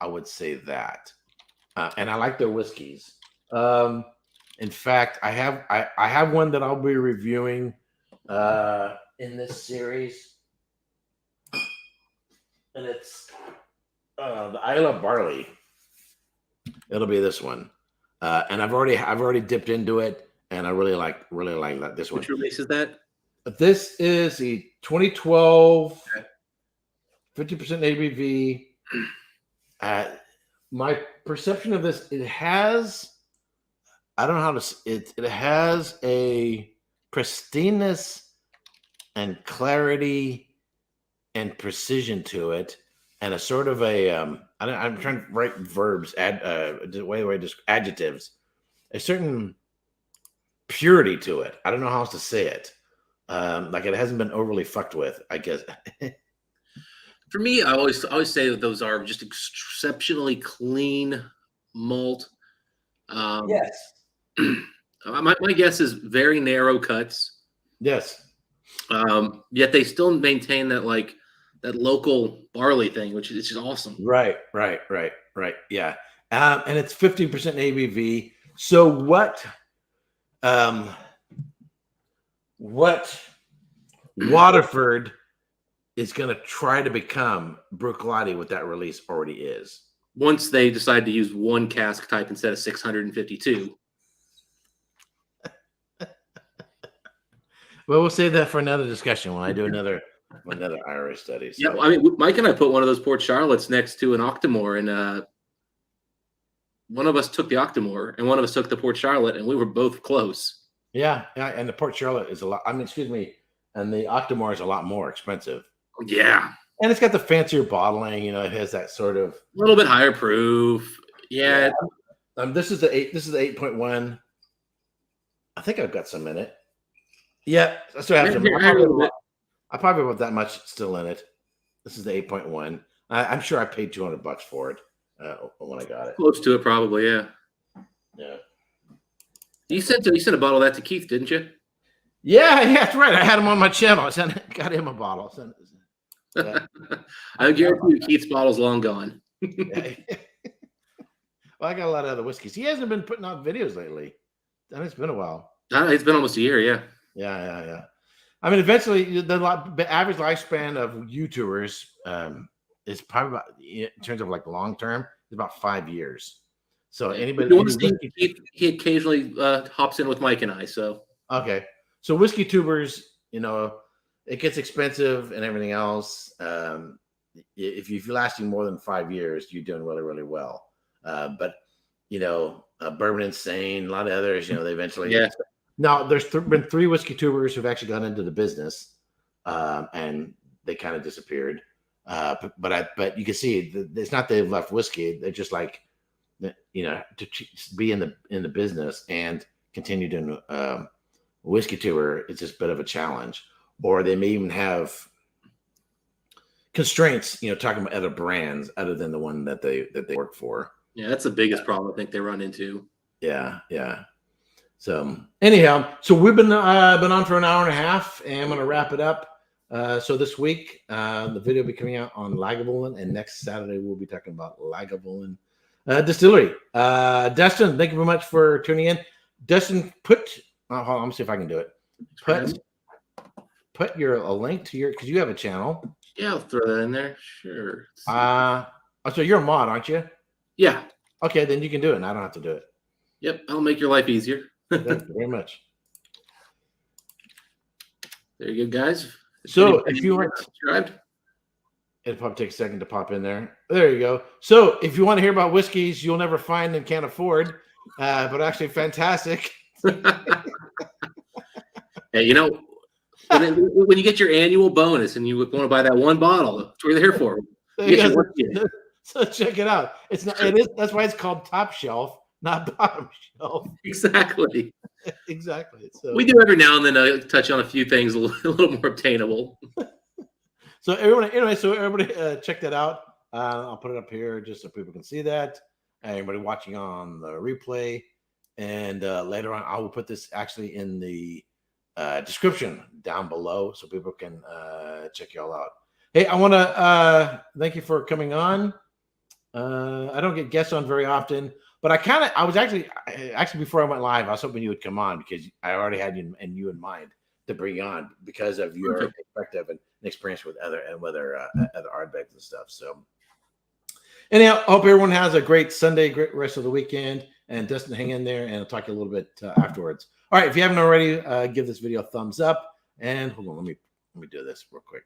A: I would say that, and I like their whiskeys. In fact, I have one that I'll be reviewing in this series, and it's the Islay Barley. It'll be this one, and I've already dipped into it, and I really like that. This one.
B: Which release is that?
A: This is the 2012, 50% ABV. My perception of this, it has. I don't know how to. It has a pristineness and clarity and precision to it, and a sort of a. I'm trying to write verbs, adjectives. A certain purity to it. I don't know how else to say it. Like it hasn't been overly fucked with, I guess.
B: For me, I always say that those are just exceptionally clean malt.
A: Yes.
B: My guess is very narrow cuts.
A: Yes.
B: Yet they still maintain that that local barley thing, which is just awesome.
A: Right. Yeah. And it's 15% ABV. So what Waterford is going to try to become Bruichladdich with that release already is.
B: Once they decide to use one cask type instead of 652.
A: Well, we'll save that for another discussion when I do another Irish study. So.
B: Yeah, I mean, Mike and I put one of those Port Charlottes next to an Octomore, and one of us took the Octomore, and one of us took the Port Charlotte, and we were both close.
A: Yeah, and the Port Charlotte is a lot. I mean, excuse me, and the Octomore is a lot more expensive.
B: Yeah,
A: and it's got the fancier bottling. It has that sort of
B: a little bit higher proof. Yeah.
A: This is the 8.1. I think I've got some in it. Yeah, that's what I have. I probably have that much still in it. This is the 8.1. I'm sure I paid $200 for it when I got it.
B: Close to it, probably. Yeah.
A: Yeah.
B: You sent a bottle of that to Keith, didn't you?
A: Yeah, that's right. I had him on my channel. I got him a bottle.
B: Yeah. I guarantee you, Keith's bottle's long gone.
A: Well, I got a lot of other whiskeys. He hasn't been putting out videos lately. And it's been a while.
B: It's been almost a year, yeah.
A: Yeah. I mean, eventually, the average lifespan of YouTubers is probably about, in terms of like long term, is about 5 years. So anybody,
B: he occasionally hops in with Mike and I. So
A: okay, so WhiskeyTubers, it gets expensive and everything else. If you're lasting more than 5 years, you're doing really, really well. But Bourbon Insane, a lot of others, they eventually.
B: Yeah.
A: Now, there's been 3 WhiskeyTubers who've actually gone into the business, and they kind of disappeared. But you can see it's not they've left whiskey; they're just like, to be in the business and continue doing WhiskeyTuber. It's just a bit of a challenge, or they may even have constraints. Talking about other brands other than the one that they work for.
B: Yeah, that's the biggest problem I think they run into.
A: Yeah. So anyhow, we've been on for an hour and a half, and I'm going to wrap it up. So this week, the video will be coming out on Lagavulin, and next Saturday we'll be talking about Lagavulin Distillery. Dustin, thank you very much for tuning in. Dustin, hold on, let me see if I can do it. Put a link to because you have a channel.
B: Yeah, I'll throw that in there. Sure.
A: So you're a mod, aren't you?
B: Yeah.
A: Okay, then you can do it, and I don't have to do it.
B: Yep, I'll make your life easier.
A: Thank you very much.
B: There you go, guys.
A: So if you weren't
B: subscribed,
A: it'll probably take a second to pop in there. There you go. So if you want to hear about whiskeys you'll never find and can't afford, but actually fantastic.
B: Hey, when you get your annual bonus and you want to buy that one bottle, that's what you're there for.
A: So check it out. That's why it's called top shelf, not bottom shelf.
B: Exactly.
A: Exactly. So
B: we do every now and then touch on a few things a little more obtainable.
A: So everybody check that out. I'll put it up here just so people can see that. Everybody watching on the replay, and later on, I will put this actually in the description down below so people can check y'all out. Hey, I want to thank you for coming on. I don't get guests on very often, but I was actually before I went live, I was hoping you would come on because I already had you in mind to bring you on because of your perspective and experience with other Ardbegs and stuff. So anyhow, I hope everyone has a great Sunday, great rest of the weekend, and Dustin, hang in there, and I'll talk to you a little bit afterwards. All right, if you haven't already, give this video a thumbs up, and hold on, let me do this real quick.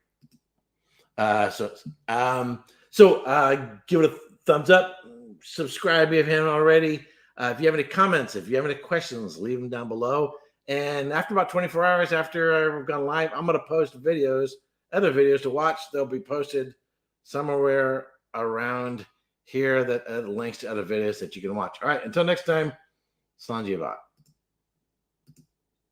A: Give it a thumbs up, subscribe if you haven't already. If you have any comments, if you have any questions, leave them down below. And after about 24 hours after I've gone live, I'm going to post other videos to watch. They'll be posted somewhere around here that links to other videos that you can watch. All right, until next time, Sanjivat.